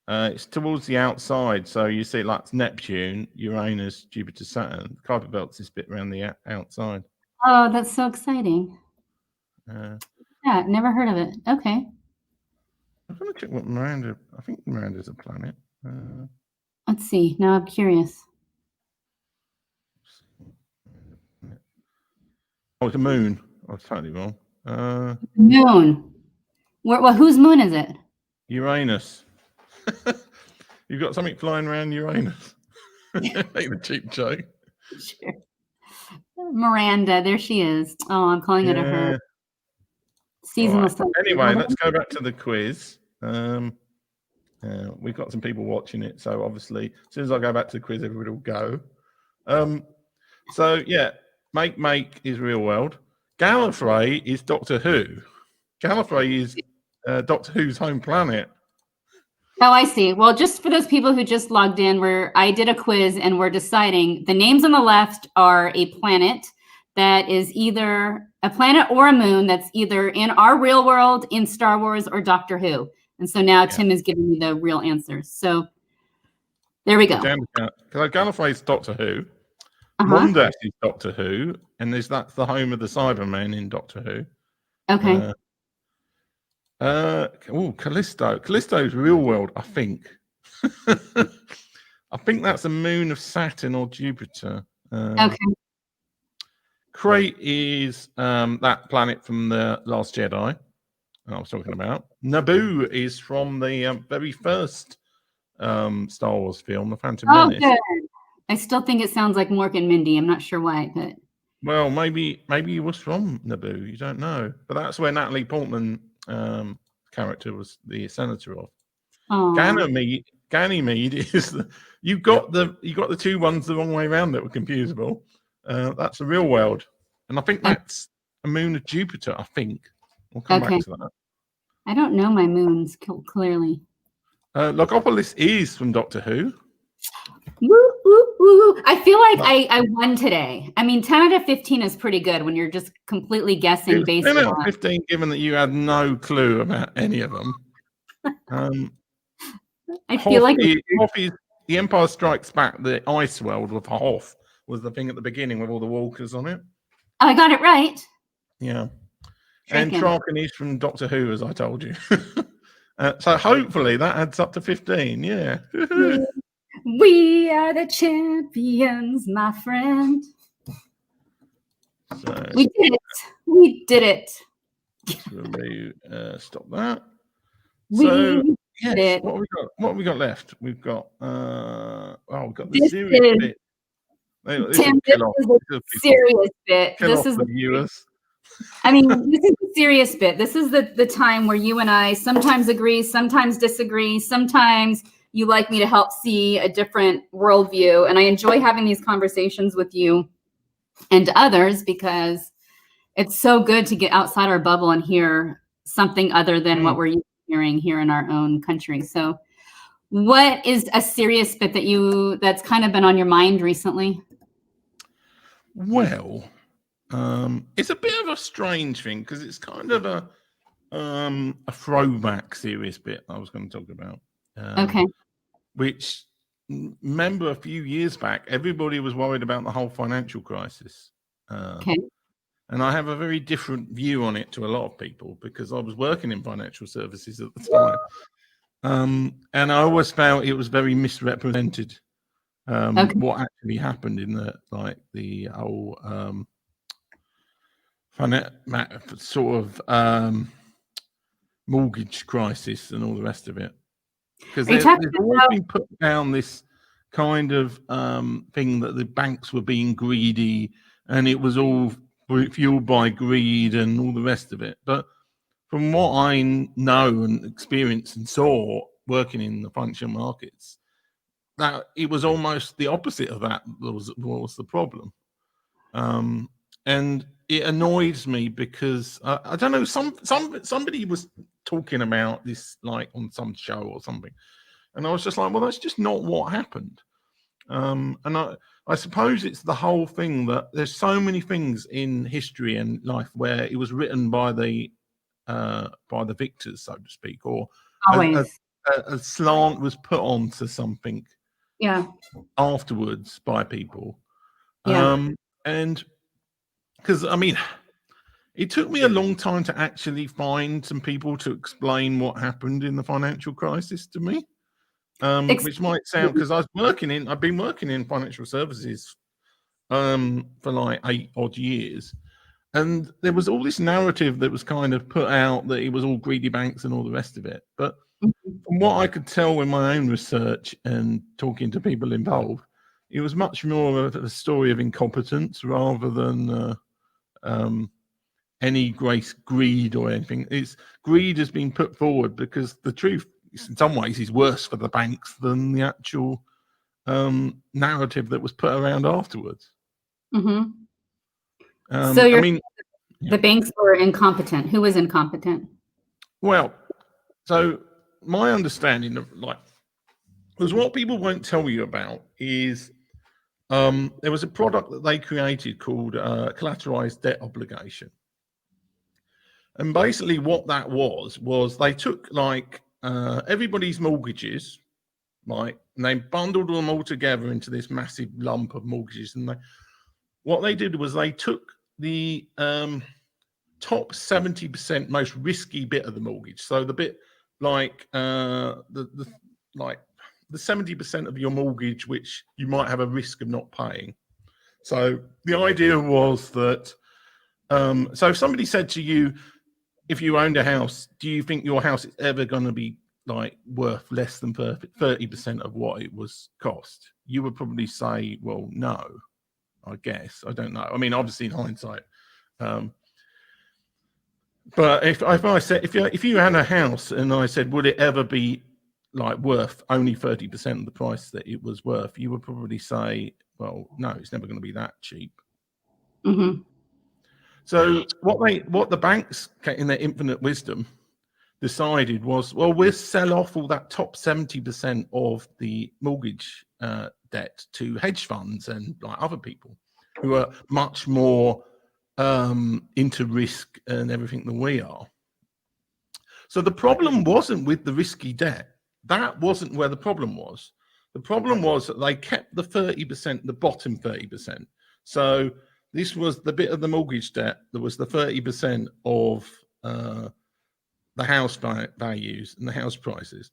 it's towards the outside, so you see like Neptune, Uranus, Jupiter, Saturn. Kuiper Belt's this bit around the outside. Oh, that's so exciting! Yeah, never heard of it. Okay. I'm gonna check what Miranda. I think Miranda's a planet. Let's see. Now I'm curious. Oh, it's a moon. I was totally wrong. Moon. Well, whose moon is it? Uranus. You've got something flying around Uranus. Make the cheap joke. Sure. Miranda, there she is. Oh, I'm calling it a her. Seasonal stuff. Anyway, let's go back to the quiz. We've got some people watching it, so obviously, as soon as I go back to the quiz, everybody will go. So yeah, Make is real world. Gallifrey is Doctor Who. Gallifrey is Doctor Who's home planet. Oh, I see. Well, just for those people who just logged in, I did a quiz and we're deciding the names on the left are a planet that is either a planet or a moon that's either in our real world, in Star Wars, or Doctor Who. And so now Tim is giving me the real answers. So there we go. Gallifrey is Doctor Who. Mondas is Doctor Who, and that's the home of the Cybermen in Doctor Who. Okay. Callisto. Callisto's real world, I think. I think that's a moon of Saturn or Jupiter. Okay. Crate is that planet from the Last Jedi I was talking about. Naboo is from the very first Star Wars film, The Phantom Menace. Good. I still think it sounds like Mork and Mindy. I'm not sure why, but well, maybe he was from Naboo. You don't know, but that's where Natalie Portman character was the senator of. Ganymede is you got the two ones the wrong way around that were confusable. That's the real world, and I think that's a moon of Jupiter. I think we'll come back to that. I don't know my moons clearly. Logopolis is from Doctor Who. Woo, woo, woo. I feel like I won today. I mean, 10 out of 15 is pretty good when you're just completely guessing based on 10 out of 15, given that you had no clue about any of them. I feel like the Empire Strikes Back, the ice world with Hoth was the thing at the beginning with all the walkers on it. I got it right. Yeah. And Traken is from Doctor Who, as I told you. So hopefully that adds up to 15. Yeah. We are the champions, my friend. So, we did it. We did it. Stop that. We did it. What have we got left? We've got we've got the series bit. This Tim, will this kill off. is a serious bit. Kill This off is the viewers. I mean, this is the serious bit. This is the time where you and I sometimes agree, sometimes disagree. Sometimes you like me to help see a different worldview. And I enjoy having these conversations with you and others because it's so good to get outside our bubble and hear something other than what we're hearing here in our own country. So what is a serious bit that's kind of been on your mind recently? Well, it's a bit of a strange thing because it's kind of a throwback serious bit I was going to talk about. Okay. Which, remember, a few years back, everybody was worried about the whole financial crisis. Okay. And I have a very different view on it to a lot of people because I was working in financial services at the time. And I always felt it was very misrepresented what actually happened in the whole sort of mortgage crisis and all the rest of it. Because there's always been put down this kind of thing that the banks were being greedy and it was all fueled by greed and all the rest of it. But from what I know and experienced and saw working in the financial markets, that it was almost the opposite of that was the problem. And it annoys me because I don't know, somebody was talking about this like on some show or something, and I was just like, well, that's just not what happened. And I suppose it's the whole thing that there's so many things in history and life where it was written by the victors, so to speak, or a slant was put onto something afterwards by people. And because I mean, it took me a long time to actually find some people to explain what happened in the financial crisis to me. Which might sound, because I've been working in financial services for like 8 odd years, and there was all this narrative that was kind of put out that it was all greedy banks and all the rest of it. But from what I could tell in my own research and talking to people involved, it was much more of a story of incompetence rather than any greed or anything. Greed has been put forward because the truth in some ways is worse for the banks than the actual narrative that was put around afterwards. So I mean, the banks were incompetent. Who was incompetent? Well, so my understanding of because what people won't tell you about is there was a product that they created called collateralized debt obligation. And basically what that was they took everybody's mortgages, right, and they bundled them all together into this massive lump of mortgages. And what they did was they took the top 70% most risky bit of the mortgage. So the bit like the 70% of your mortgage which you might have a risk of not paying. So the idea was that so if somebody said to you, if you owned a house, do you think your house is ever going to be worth less than 30% of what it was cost? You would probably say, well, no, I guess. I don't know. I mean, obviously in hindsight. But if I said, if you had a house and I said, would it ever be worth only 30% of the price that it was worth? You would probably say, well, no, it's never going to be that cheap. So what the banks, in their infinite wisdom, decided was, well, we'll sell off all that top 70% of the mortgage debt to hedge funds and other people who are much more into risk and everything than we are. So the problem wasn't with the risky debt. That wasn't where the problem was. The problem was that they kept the 30%, the bottom 30%. So this was the bit of the mortgage debt that was the 30% of the house values and the house prices.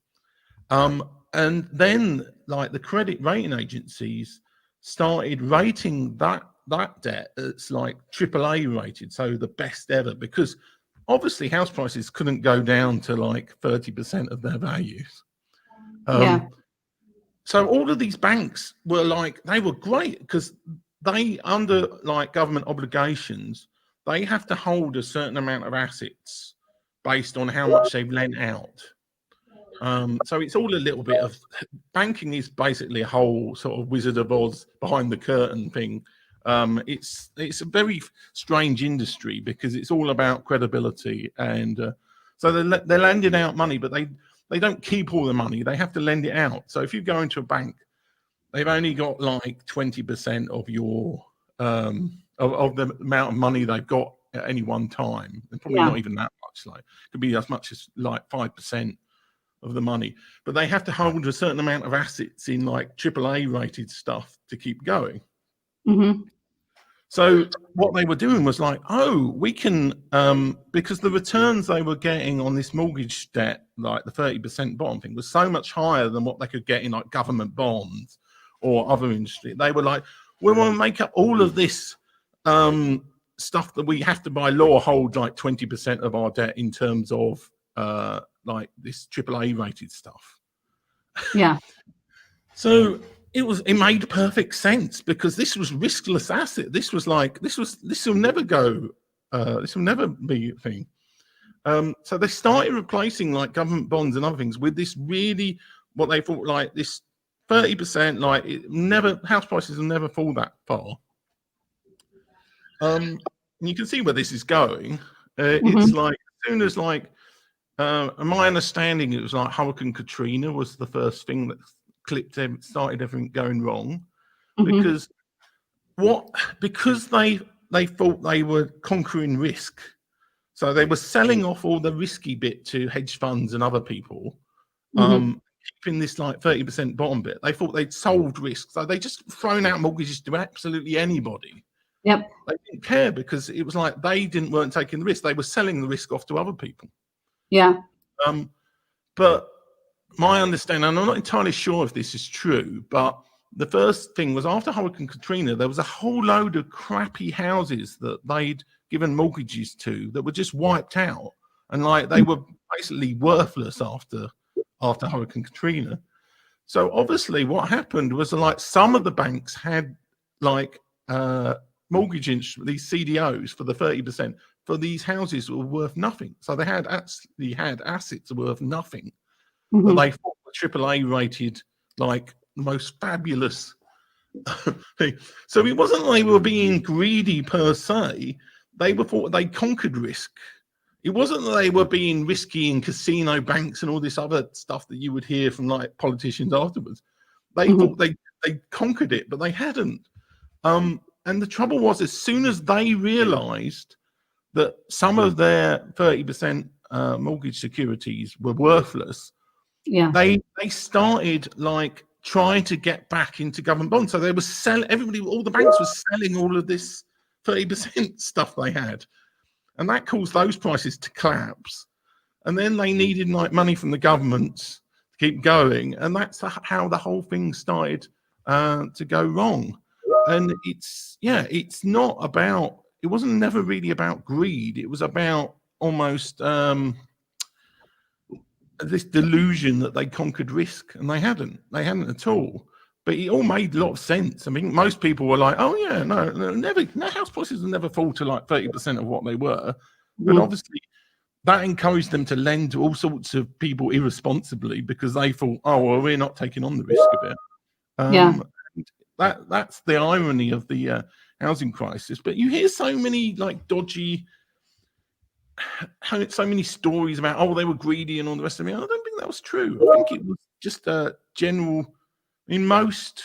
And then the credit rating agencies started rating that debt as AAA rated, so the best ever, because obviously house prices couldn't go down to 30% of their values. So all of these banks were they were great because they, under like government obligations, they have to hold a certain amount of assets based on how much they've lent out. So it's all a little bit of banking is basically a whole sort of Wizard of Oz behind the curtain thing. It's a very strange industry because it's all about credibility, and so they're lending out money, but they don't keep all the money. They have to lend it out. So if you go into a bank, they've only got like 20% of your of the amount of money they've got at any one time, and probably not even that much. Like it could be as much as like 5% of the money, but they have to hold a certain amount of assets in like AAA rated stuff to keep going. So what they were doing was like, oh, we can, because the returns they were getting on this mortgage debt, like the 30% bond thing, was so much higher than what they could get in like government bonds or other industry. They were like, we want to make up all of this stuff that we have to by law hold like 20% of our debt in terms of like this AAA rated stuff. Yeah. So it made perfect sense because this was riskless asset. This was like this will never go. This will never be a thing. So they started replacing like government bonds and other things with this really what they thought like this 30%. Like house prices will never fall that far. And you can see where this is going. It's like as soon as like. My understanding, it was like Hurricane Katrina was the first thing that started everything going wrong, because they thought they were conquering risk, so they were selling off all the risky bit to hedge funds and other people, keeping this like 30% bottom bit. They thought they'd solved risk, so they just thrown out mortgages to absolutely anybody. Yep. They didn't care because it was like they weren't taking the risk; they were selling the risk off to other people. Yeah. But my understanding, and I'm not entirely sure if this is true, but the first thing was after Hurricane Katrina, there was a whole load of crappy houses that they'd given mortgages to that were just wiped out, and like they were basically worthless after Hurricane Katrina. So obviously, what happened was like some of the banks had like mortgage instruments, these CDOs for the 30%. For these houses were worth nothing. So they had assets worth nothing. But they thought the AAA rated like the most fabulous thing. So it wasn't like they were being greedy per se. They thought they conquered risk. It wasn't that they were being risky in casino banks and all this other stuff that you would hear from like politicians afterwards. They thought they conquered it, but they hadn't. And the trouble was, as soon as they realized that some of their 30% mortgage securities were worthless, they started like trying to get back into government bonds. So they were selling, all the banks were selling all of this 30% stuff they had, and that caused those prices to collapse. And then they needed like money from the governments to keep going, and that's how the whole thing started to go wrong. And it's not about. It wasn't never really about greed. It was about almost this delusion that they conquered risk, and they hadn't at all. But it all made a lot of sense. I mean, most people were like, "Oh yeah, no, house prices will never fall to like 30% of what they were." But obviously, that encouraged them to lend to all sorts of people irresponsibly because they thought, "Oh well, we're not taking on the risk of it." That's the irony of the housing crisis. But you hear so many like dodgy, so many stories about they were greedy and all the rest of it. I don't think that was true. I think it was just a general. In most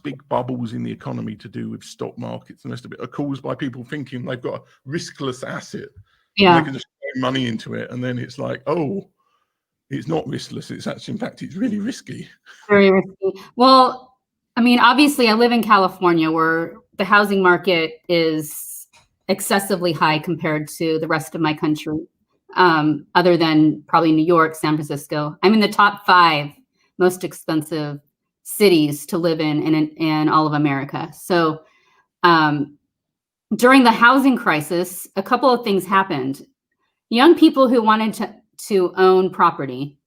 big bubbles in the economy to do with stock markets and the rest of it are caused by people thinking they've got a riskless asset. And they can just throw money into it, and then it's like, oh, it's not riskless. It's actually, in fact, it's really risky. Very risky. Well, I mean, obviously, I live in California, where the housing market is excessively high compared to the rest of my country, other than probably New York, San Francisco. I'm in the top 5 most expensive cities to live in all of America. So during the housing crisis, a couple of things happened. Young people who wanted to own property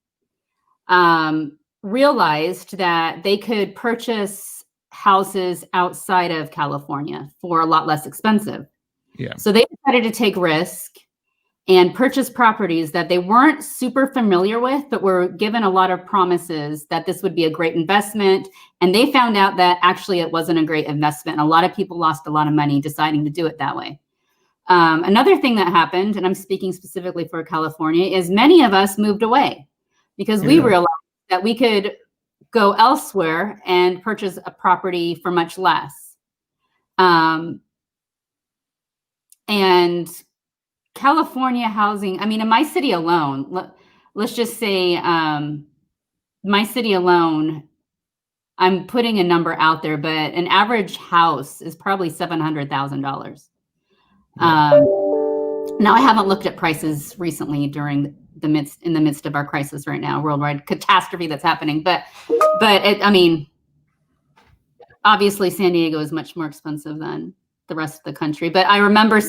realized that they could purchase houses outside of California for a lot less expensive. Yeah. So they decided to take risk and purchase properties that they weren't super familiar with, but were given a lot of promises that this would be a great investment. And they found out that actually it wasn't a great investment. And a lot of people lost a lot of money deciding to do it that way. Another thing that happened, and I'm speaking specifically for California, is many of us moved away because we realized that we could go elsewhere and purchase a property for much less. And California housing, I mean, in my city alone, let's just say my city alone, I'm putting a number out there, but an average house is probably $700,000. Now, I haven't looked at prices recently during in the midst of our crisis right now, worldwide catastrophe that's happening. But I mean, obviously San Diego is much more expensive than the rest of the country. But I remember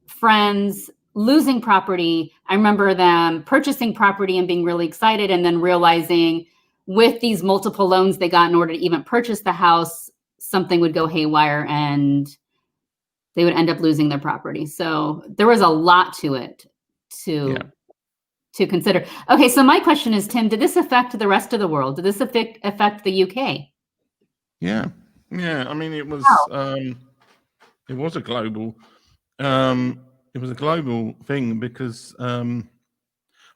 friends losing property. I remember them purchasing property and being really excited, and then realizing with these multiple loans they got in order to even purchase the house, something would go haywire and they would end up losing their property. So there was a lot to it to consider. Okay, so my question is, Tim, did this affect the rest of the world? Did this affect the UK? Yeah. I mean, it was a global thing because I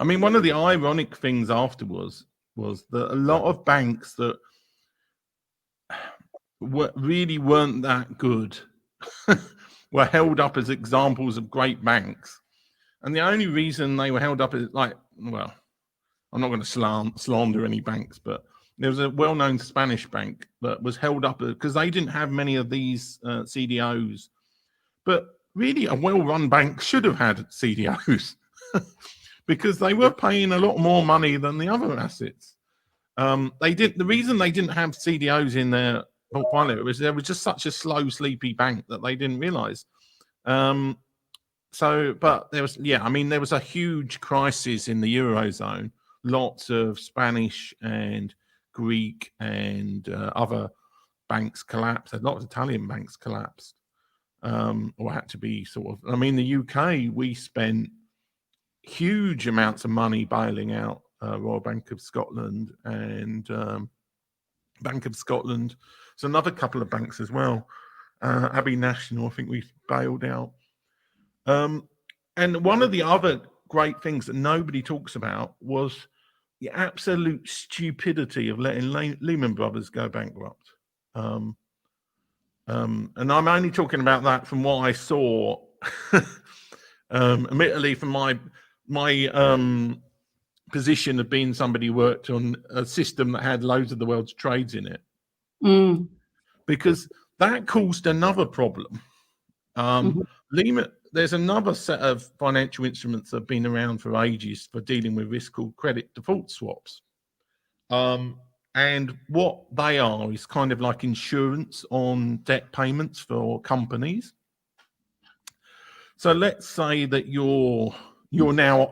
mean, one of the ironic things afterwards was that a lot of banks that really weren't that good were held up as examples of great banks. And the only reason they were held up is I'm not going to slander any banks, but there was a well-known Spanish bank that was held up because they didn't have many of these CDOs. But really, a well-run bank should have had CDOs because they were paying a lot more money than the other assets. The reason they didn't have CDOs in their portfolio was there was just such a slow, sleepy bank that they didn't realize. But there was, there was a huge crisis in the Eurozone. Lots of Spanish and Greek and other banks collapsed. A lot of Italian banks collapsed or had to be I mean, the UK, we spent huge amounts of money bailing out Royal Bank of Scotland and Bank of Scotland. So another couple of banks as well. Abbey National, I think we bailed out. And one of the other great things that nobody talks about was the absolute stupidity of letting Lehman Brothers go bankrupt. And I'm only talking about that from what I saw, admittedly from my position of being somebody who worked on a system that had loads of the world's trades in it. Because that caused another problem. There's another set of financial instruments that have been around for ages for dealing with risk called credit default swaps. And what they are is kind of like insurance on debt payments for companies. So let's say that you're now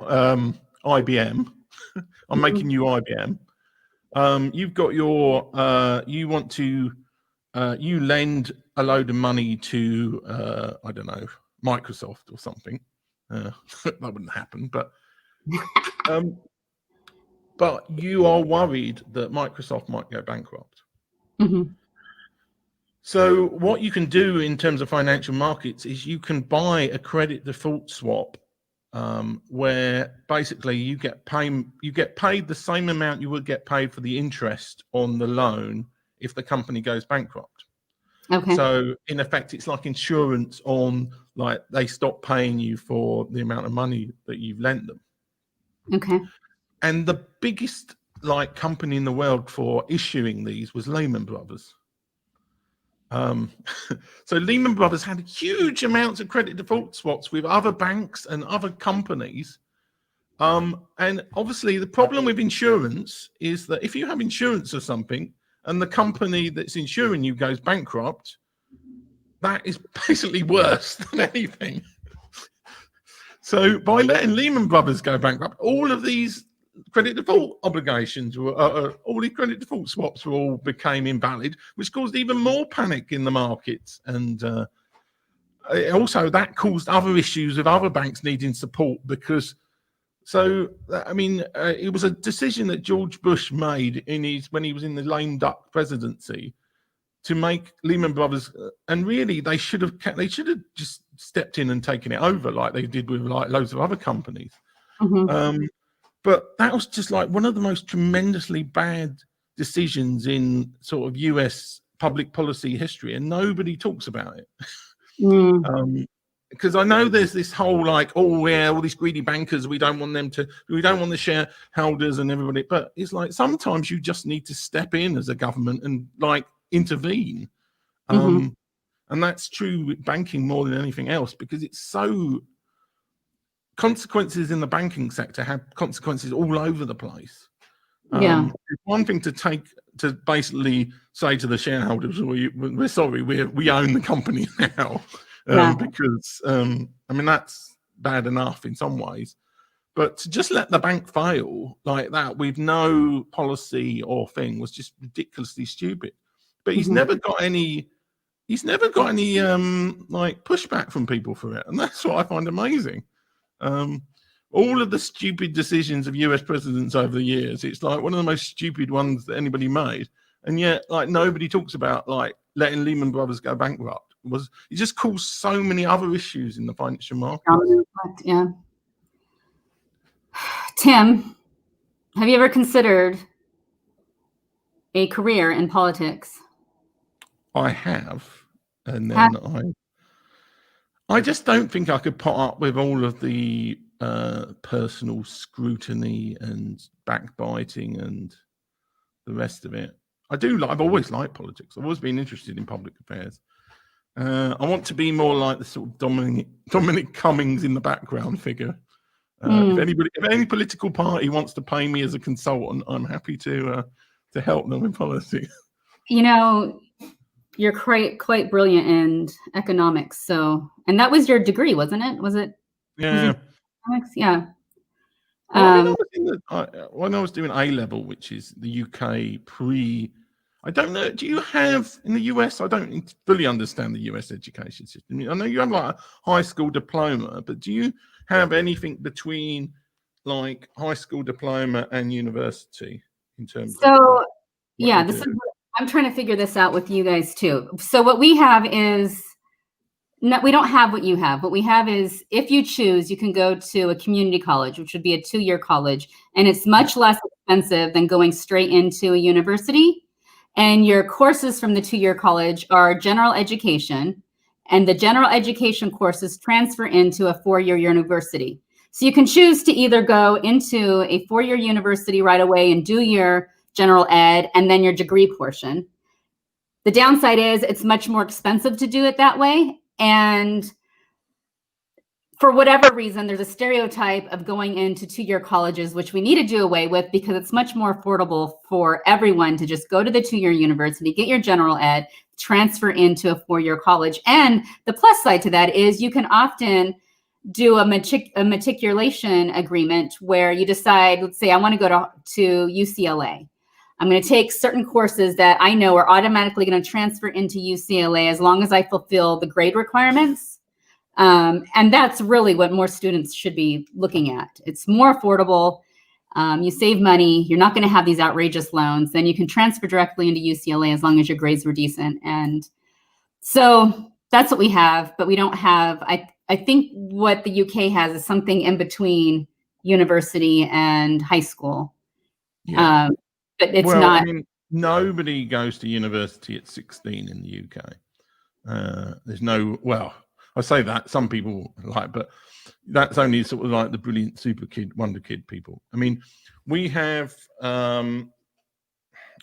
IBM. I'm making you IBM. You've got you want to you lend a load of money to I don't know, Microsoft or something. That wouldn't happen, but you are worried that Microsoft might go bankrupt. So what you can do in terms of financial markets is you can buy a credit default swap where basically you get paid the same amount you would get paid for the interest on the loan if the company goes bankrupt. Okay. So in effect, it's like insurance on, like, they stop paying you for the amount of money that you've lent them. Okay. And the biggest company in the world for issuing these was Lehman Brothers. So Lehman Brothers had huge amounts of credit default swaps with other banks and other companies. And obviously the problem with insurance is that if you have insurance or something and the company that's insuring you goes bankrupt, that is basically worse than anything. So by letting Lehman Brothers go bankrupt, all of these credit default obligations were all the credit default swaps were all became invalid, which caused even more panic in the markets. And also that caused other issues with other banks needing support because. So, I mean, it was a decision that George Bush made when he was in the lame duck presidency to make Lehman Brothers, and really they should have just stepped in and taken it over like they did with like loads of other companies. Mm-hmm. But that was just like one of the most tremendously bad decisions in sort of US public policy history, and nobody talks about it. Because I know there's this whole like, oh yeah, all these greedy bankers, we don't want the shareholders and everybody. But it's like sometimes you just need to step in as a government and like intervene. And that's true with banking more than anything else, because it's so consequences in the banking sector have consequences all over the place. It's one thing to basically say to the shareholders, we're sorry, we own the company now. Because I mean that's bad enough in some ways, but to just let the bank fail like that with no policy or thing was just ridiculously stupid. But he's never got any like pushback from people for it, and that's what I find amazing. All of the stupid decisions of US presidents over the years, it's like one of the most stupid ones that anybody made, and yet like nobody talks about like letting Lehman Brothers go bankrupt. It just caused so many other issues in the financial market. Yeah. Tim, have you ever considered a career in politics? I have, and then I just don't think I could put up with all of the personal scrutiny and backbiting and the rest of it. I've always liked politics. I've always been interested in public affairs. I want to be more like the sort of Dominic Cummings in the background figure. If any political party wants to pay me as a consultant, I'm happy to help them in politics. You know, you're quite brilliant in economics. And that was your degree, wasn't it? Was it? Yeah. Economics? Yeah. When I was doing A level, which is the UK I don't know. Do you have in the US? I don't fully understand the US education system. I know you have like a high school diploma, but do you have anything between like high school diploma and university in terms of? I'm trying to figure this out with you guys too. So what we have is we don't have what you have. What we have is if you choose, you can go to a community college, which would be a 2-year college, and it's much less expensive than going straight into a university. And your courses from the 2-year college are general education, and the general education courses transfer into a 4-year university. So you can choose to either go into a 4-year university right away and do your general ed and then your degree portion. The downside is it's much more expensive to do it that way. And for whatever reason, there's a stereotype of going into 2-year colleges, which we need to do away with because it's much more affordable for everyone to just go to the 2-year university, get your general ed, transfer into a 4-year college. And the plus side to that is you can often do a matriculation agreement where you decide, let's say I want to go to UCLA. I'm going to take certain courses that I know are automatically going to transfer into UCLA as long as I fulfill the grade requirements. And that's really what more students should be looking at. It's more affordable. You save money. You're not going to have these outrageous loans. Then you can transfer directly into UCLA as long as your grades were decent. And so that's what we have, but we don't have, I think what the UK has is something in between university and high school. Yeah. But it's not. I mean, nobody goes to university at 16 in the UK. There's no, well, I say that some people like, but that's only sort of like the brilliant super kid, wonder kid people. I mean, we have, the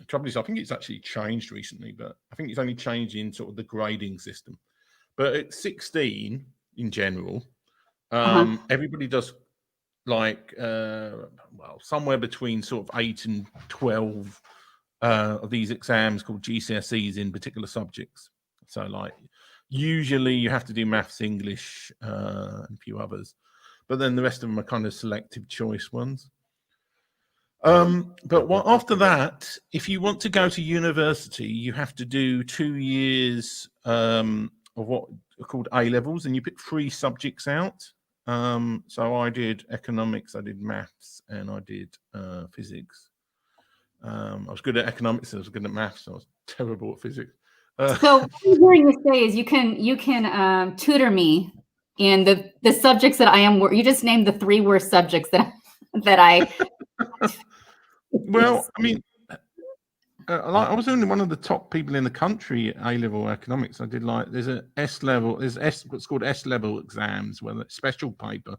trouble is, I think it's actually changed recently, but I think it's only changed in sort of the grading system. But at 16 in general, everybody does like, well, somewhere between sort of 8 and 12 of these exams called GCSEs in particular subjects. So like, usually you have to do maths, English, and a few others, but then the rest of them are kind of selective choice ones. But after that, if you want to go to university, you have to do 2 years of what are called A levels, and you pick 3 subjects out. So I did economics, I did maths, and I did physics. I was good at economics, I was good at maths, I was terrible at physics. So what I'm hearing you say is you can tutor me in the subjects that I am. You just named the 3 worst subjects that I. Well, I mean, I was only one of the top people in the country at A-level economics. I did there's a S level, what's called S level exams, where it's special paper,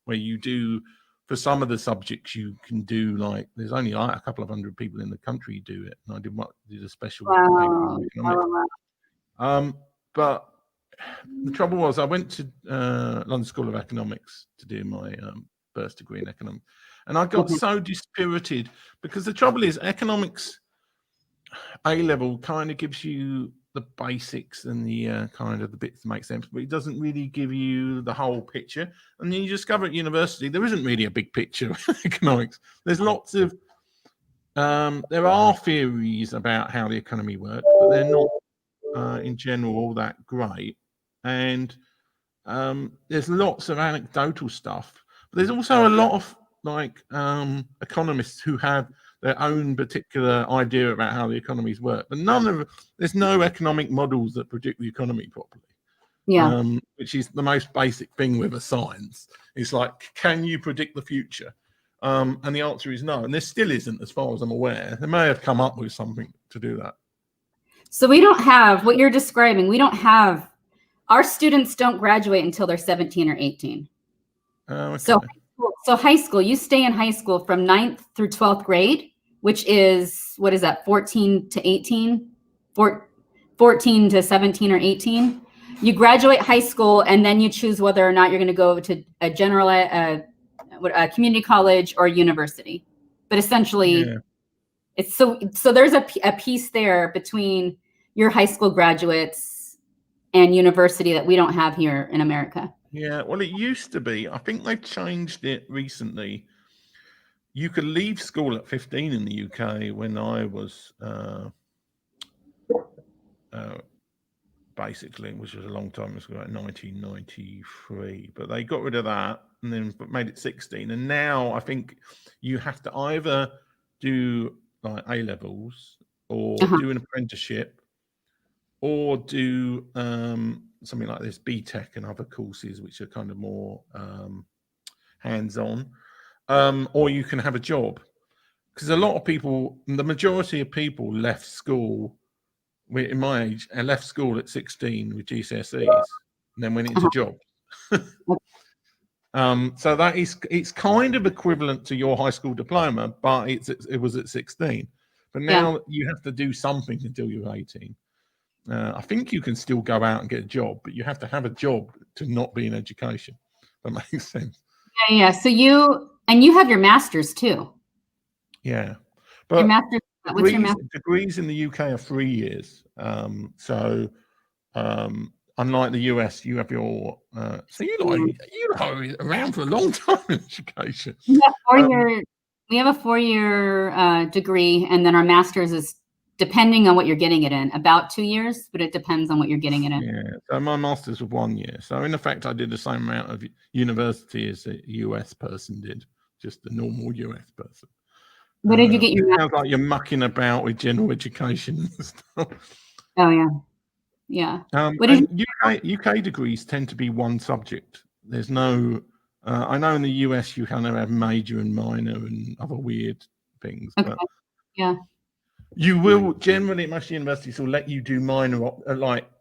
where you do for some of the subjects you can do there's only a couple of hundred people in the country who do it, and I did a special paper in economics. But the trouble was, I went to London School of Economics to do my first degree in economics, and I got so dispirited because the trouble is economics A-level kind of gives you the basics and the kind of the bits that make sense, but it doesn't really give you the whole picture. And then you discover at university there isn't really a big picture of economics. There's lots of there are theories about how the economy works, but they're not in general all that great. And there's lots of anecdotal stuff, but there's also a lot of economists who have their own particular idea about how the economies work, but there's no economic models that predict the economy properly. Yeah. Which is the most basic thing with a science. It's can you predict the future? And the answer is no, and there still isn't, as far as I'm aware. They may have come up with something to do that. So we don't have what you're describing. We don't have, our students don't graduate until they're 17 or 18. Okay. So high school, you stay in high school from 9th through 12th grade, which is, what is that, 14 to 18? 14 to 17 or 18. You graduate high school, and then you choose whether or not you're going to go to a community college or university. But essentially, it's so there's a piece there between your high school graduates and university that we don't have here in America. Yeah, well, it used to be. I think they've changed it recently. You could leave school at 15 in the UK when I was basically, which was a long time ago, like 1993. But they got rid of that and then made it 16. And now I think you have to either do A levels or do an apprenticeship or do something like this, BTEC and other courses, which are kind of more hands-on, or you can have a job. Because a lot of people, the majority of people left school, in my age, and left school at 16 with GCSEs, and then went into jobs. So it's kind of equivalent to your high school diploma, but it was at 16. But now you have to do something until you're 18. I think you can still go out and get a job, but you have to have a job to not be in education. That makes sense. Yeah. So you have your master's too. Yeah, but your master's, what's your master's? Degrees in the UK are 3 years. So unlike the US, you have your so you're around for a long time in education. We have a 4-year degree, and then our master's is, depending on what you're getting it in, about 2 years, but it depends on what you're getting it in. Yeah, so my master's was 1 year. So in effect, I did the same amount of university as a US person did, just a normal US person. What did you get your master's? Sounds like you're mucking about with general education and stuff. Oh, yeah. Yeah. UK degrees tend to be one subject. There's no, I know in the US you kind of have major and minor and other weird things. Okay. But yeah. You will generally, most universities will let you do minor,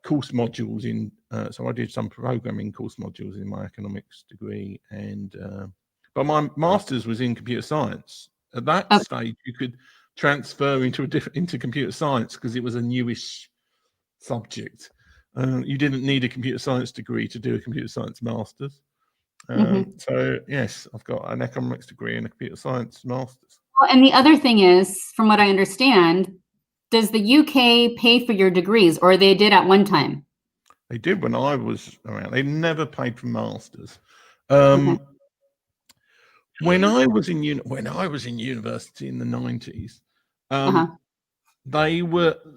course modules in. So I did some programming course modules in my economics degree, and but my master's was in computer science. At that stage, you could transfer into computer science because it was a newish subject. You didn't need a computer science degree to do a computer science master's. So yes, I've got an economics degree and a computer science master's. Well, and the other thing is, from what I understand, does the UK pay for your degrees, or they did at one time? They did when I was around. They never paid for masters. when I was in university in the 90s,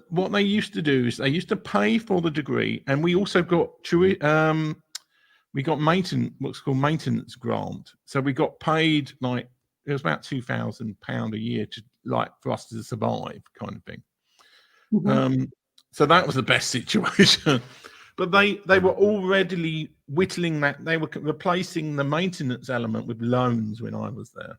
what they used to do is they used to pay for the degree, and we also got what's called maintenance grant. So we got paid, like, it was about £2,000 a year for us to survive, kind of thing. So that was the best situation. But they were already whittling that. They were replacing the maintenance element with loans when I was there.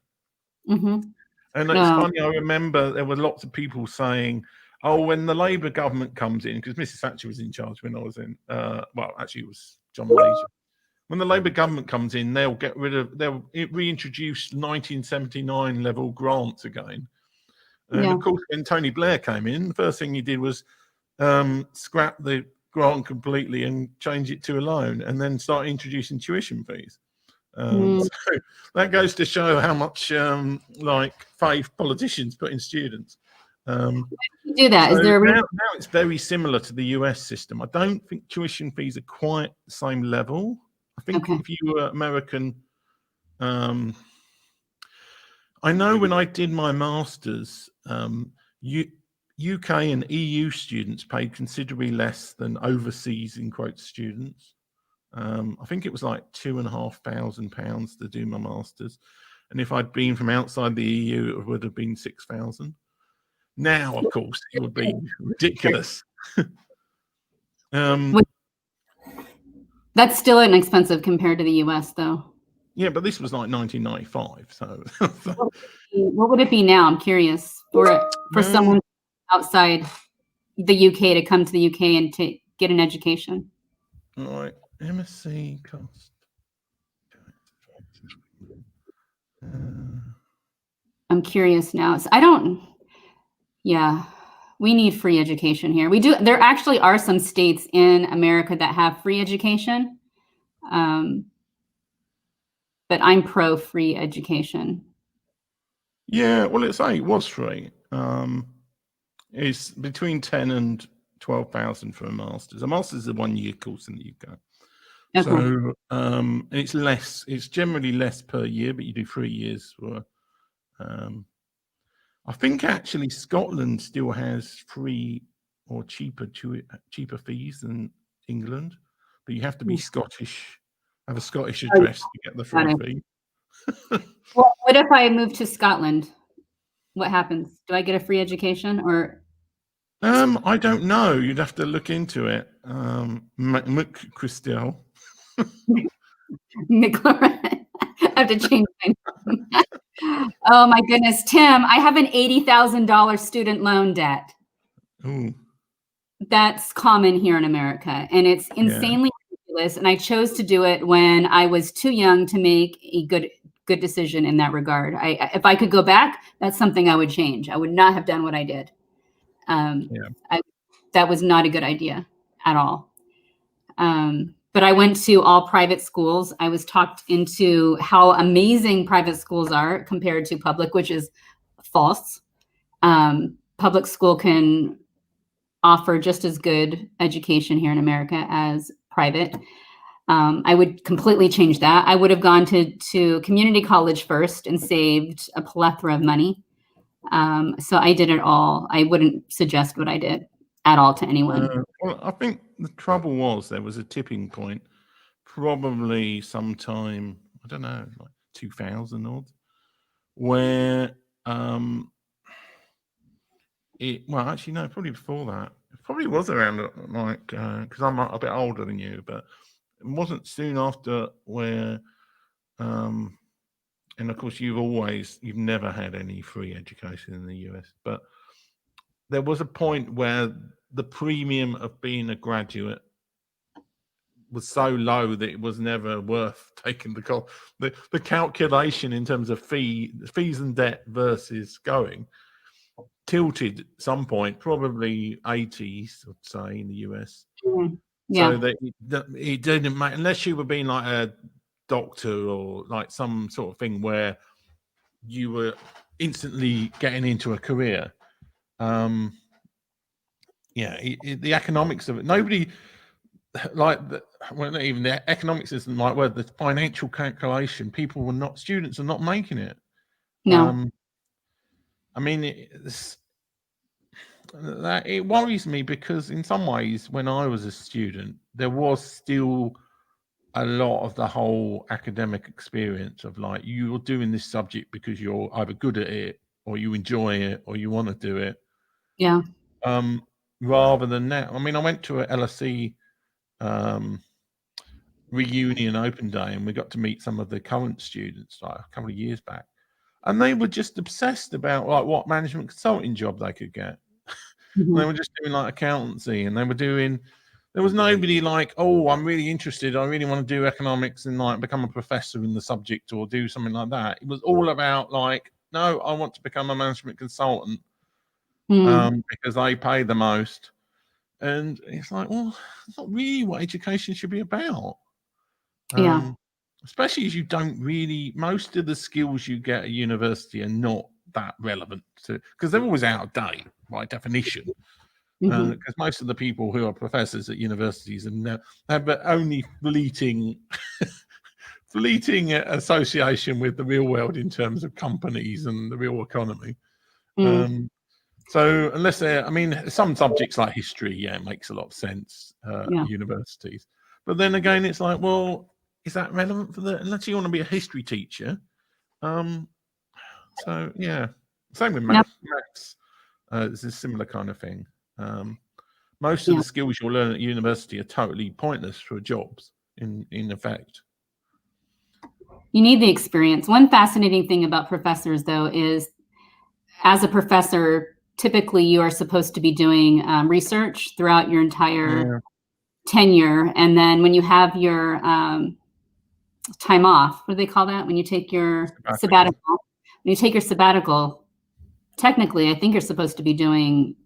And it's funny, I remember there were lots of people saying, oh, when the Labour government comes in, because Mrs. Thatcher was in charge when I was in, actually it was John Major. When the Labour government comes in, they'll reintroduce 1979 level grants again. And of course, when Tony Blair came in, the first thing he did was scrap the grant completely and change it to a loan, and then start introducing tuition fees. So that goes to show how much faith politicians put in students. Do that. So is there a now it's very similar to the US system. I don't think tuition fees are quite the same level. I think if you were American, I know when I did my master's, UK and EU students paid considerably less than overseas, in quotes, students. I think it was like £2,500 to do my master's, and if I'd been from outside the EU, it would have been 6,000. Now, of course, it would be ridiculous. That's still inexpensive compared to the US, though. Yeah, but this was like 1995. So, what would it be now? I'm curious for someone outside the UK to come to the UK and to get an education. All right, MSc cost. I'm curious now. So I don't. Yeah, we need free education here. We do. There actually are some states in America that have free education, but I'm pro free education. Yeah, well, it was free. It's between 10 and 12,000 for a master's. A master's is a 1-year course in the UK. So and it's less. It's generally less per year, but you do 3 years for. I think actually Scotland still has free or cheaper fees than England, but you have to be Scottish, have a Scottish address to get the free fee. Well, what if I move to Scotland? What happens? Do I get a free education or? I don't know. You'd have to look into it. Christelle. McLaurin. I have to change my name. Oh my goodness, Tim! I have an $80,000 student loan debt. Ooh. That's common here in America, and it's insanely ridiculous. And I chose to do it when I was too young to make a good decision in that regard. If I could go back, that's something I would change. I would not have done what I did. That was not a good idea at all. But I went to all private schools. I was talked into how amazing private schools are compared to public, which is false. Public school can offer just as good education here in America as private. I would completely change that. I would have gone to community college first and saved a plethora of money. So I did it all. I wouldn't suggest what I did at all to anyone. Well, I think the trouble was there was a tipping point, probably sometime, I don't know, like 2000 odd, where probably before that. It probably was around like, because I'm a bit older than you, but it wasn't soon after where, and of course you've never had any free education in the US, but there was a point where the premium of being a graduate was so low that it was never worth taking the cost. The calculation in terms of fees and debt versus going tilted at some point, probably 80s, I'd say, in the US. So that it didn't matter unless you were being like a doctor or like some sort of thing where you were instantly getting into a career. The economics of it. well, even the economics isn't the right word. The financial calculation, students are not making it. No. I mean, it worries me because in some ways, when I was a student, there was still a lot of the whole academic experience of like, you're doing this subject because you're either good at it or you enjoy it or you want to do it. Yeah. Rather than now. I mean, I went to a LSE reunion open day and we got to meet some of the current students like a couple of years back. And they were just obsessed about like what management consulting job they could get. Mm-hmm. They were just doing like accountancy, and there was nobody like, oh, I'm really interested. I really want to do economics and like become a professor in the subject or do something like that. It was all about like, no, I want to become a management consultant because they pay the most. And it's like, well, it's not really what education should be about. Yeah. Especially as you don't really, most of the skills you get at university are not that relevant to, because they're always out of date by definition. Because most of the people who are professors at universities have only fleeting association with the real world in terms of companies and the real economy. So unless I mean, some subjects like history, yeah, it makes a lot of sense at universities. But then again, it's like, well, is that relevant for unless you want to be a history teacher? So yeah, same with maths. It's a similar kind of thing. Most of the skills you'll learn at university are totally pointless for jobs. In effect, you need the experience. One fascinating thing about professors, though, is as a professor, typically you are supposed to be doing research throughout your entire tenure, and then when you have your time off, what do they call that? When you take your sabbatical. When you take your sabbatical, technically, I think you're supposed to be doing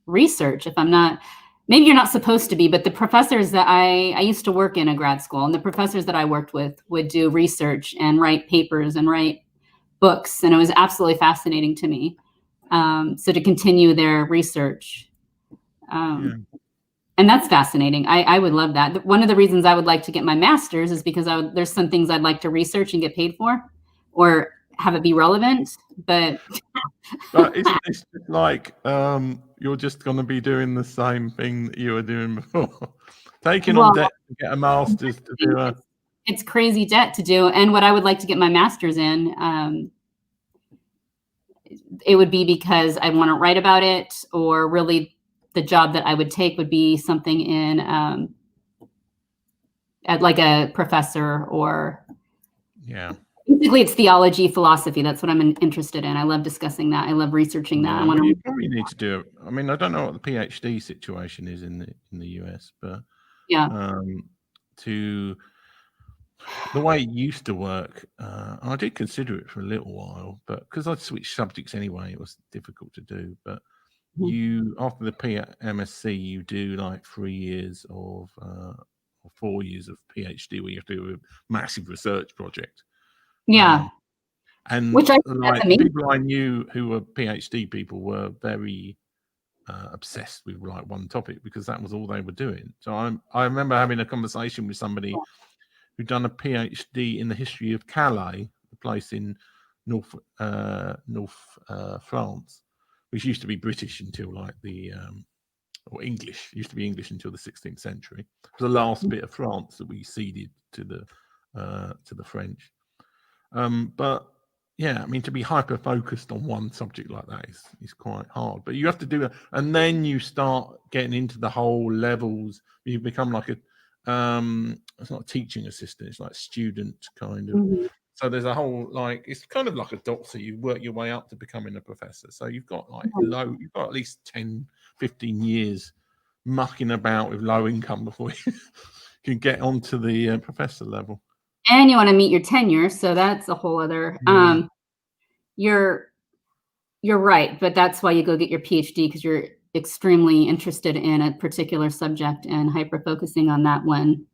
research. If I'm not, maybe you're not supposed to be, but the professors that I used to work in a grad school, and the professors that I worked with would do research and write papers and write books, and it was absolutely fascinating to me. So to continue their research. And that's fascinating. I would love that. One of the reasons I would like to get my master's is because there's some things I'd like to research and get paid for, or have it be relevant. But isn't this just like you're just going to be doing the same thing that you were doing before, taking on debt to get a master's to do it's crazy debt to do. And what I would like to get my master's in, it would be because I want to write about it, or really the job that I would take would be something in at like a professor, or basically it's theology, philosophy. That's what I'm interested in. I love discussing that. I love researching that. You probably need to do it. I mean, I don't know what the PhD situation is in the US, but the way it used to work, I did consider it for a little while, but because I'd switched subjects anyway, it was difficult to do. But after the MSc, you do like 3 years of or 4 years of PhD, where you have to do a massive research project. And which people I knew who were PhD people were very obsessed with like one topic because that was all they were doing. So I remember having a conversation with somebody who'd done a PhD in the history of Calais, a place in North France, which used to be British until like or English. It used to be English until the 16th century. It was the last bit of France that we ceded to the French. But yeah, I mean, to be hyper focused on one subject like that is quite hard. But you have to do it, and then you start getting into the whole levels. You become like it's not a teaching assistant; it's like student kind of. So there's a whole it's kind of like a doctor. You work your way up to becoming a professor. So you've got you've got at least 10, 15 years mucking about with low income before you can get onto the professor level. And you want to meet your tenure, so that's a whole other. You're right, but that's why you go get your PhD, because you're extremely interested in a particular subject and hyper focusing on that one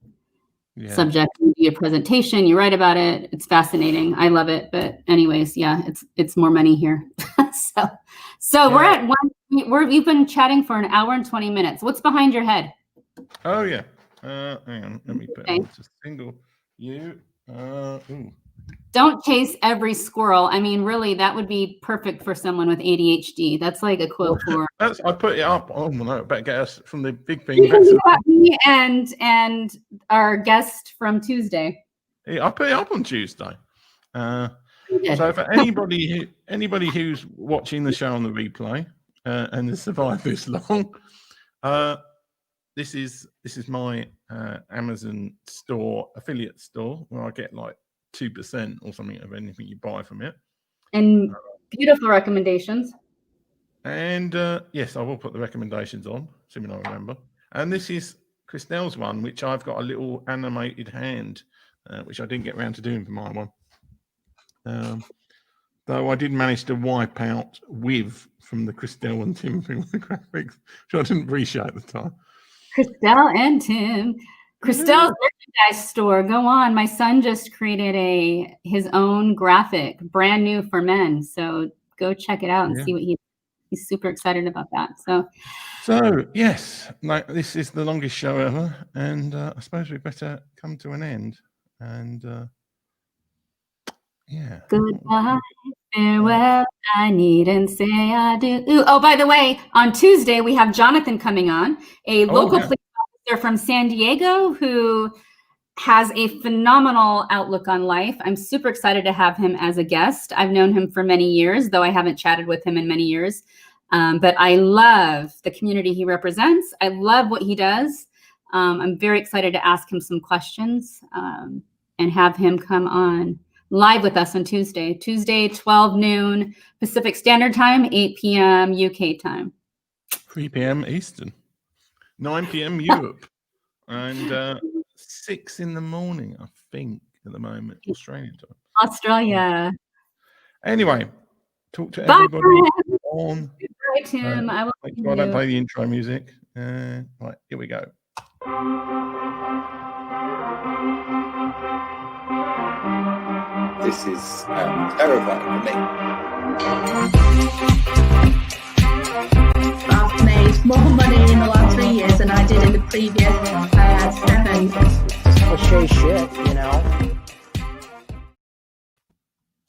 subject. You do a presentation, you write about it. It's fascinating. I love it. But anyways, it's more money here. so we're at we've been chatting for an hour and 20 minutes. What's behind your head? Oh yeah. Hang on, let me put it Okay. on to single you. Ooh. Don't chase every squirrel. I mean, really, that would be perfect for someone with ADHD. That's like a quote for. I put it up. Oh no, better get us from the big thing. Me and our guest from Tuesday. Yeah, I put it up on Tuesday. So for anybody who's watching the show on the replay and has survived this long, this is my Amazon store affiliate store where I get like 2% or something of anything you buy from it. And beautiful recommendations. And yes, I will put the recommendations on, assuming I remember. And this is Christelle's one, which I've got a little animated hand, which I didn't get around to doing for my one. Though I did manage to wipe out With from the Christelle and Tim thing with the graphics, which I didn't appreciate at the time. Christelle and Tim. Christelle's merchandise store. Go on. My son just created his own graphic, brand new for men. So go check it out and see what he's super excited about that. So yes, this is the longest show ever, and I suppose we better come to an end. And yeah. Goodbye, farewell. I needn't say I do. Ooh, oh, by the way, on Tuesday we have Jonathan coming on, a local police officer from San Diego who has a phenomenal outlook on life. I'm super excited to have him as a guest. I've known him for many years, though I haven't chatted with him in many years. But I love the community he represents. I love what he does. I'm very excited to ask him some questions and have him come on live with us on Tuesday, 12 noon Pacific Standard Time, 8 p.m. UK time. 3 p.m. Eastern, 9 p.m. Europe, and 6 in the morning, I think, at the moment, Australian time. Australia. Anyway, talk to everybody on. Bye, Tim. I will. Make sure I don't play the intro music. Right, here we go. This is terrifying for me. I've made more money in the last 3 years than I did in the previous 7. Cliche shit, you know.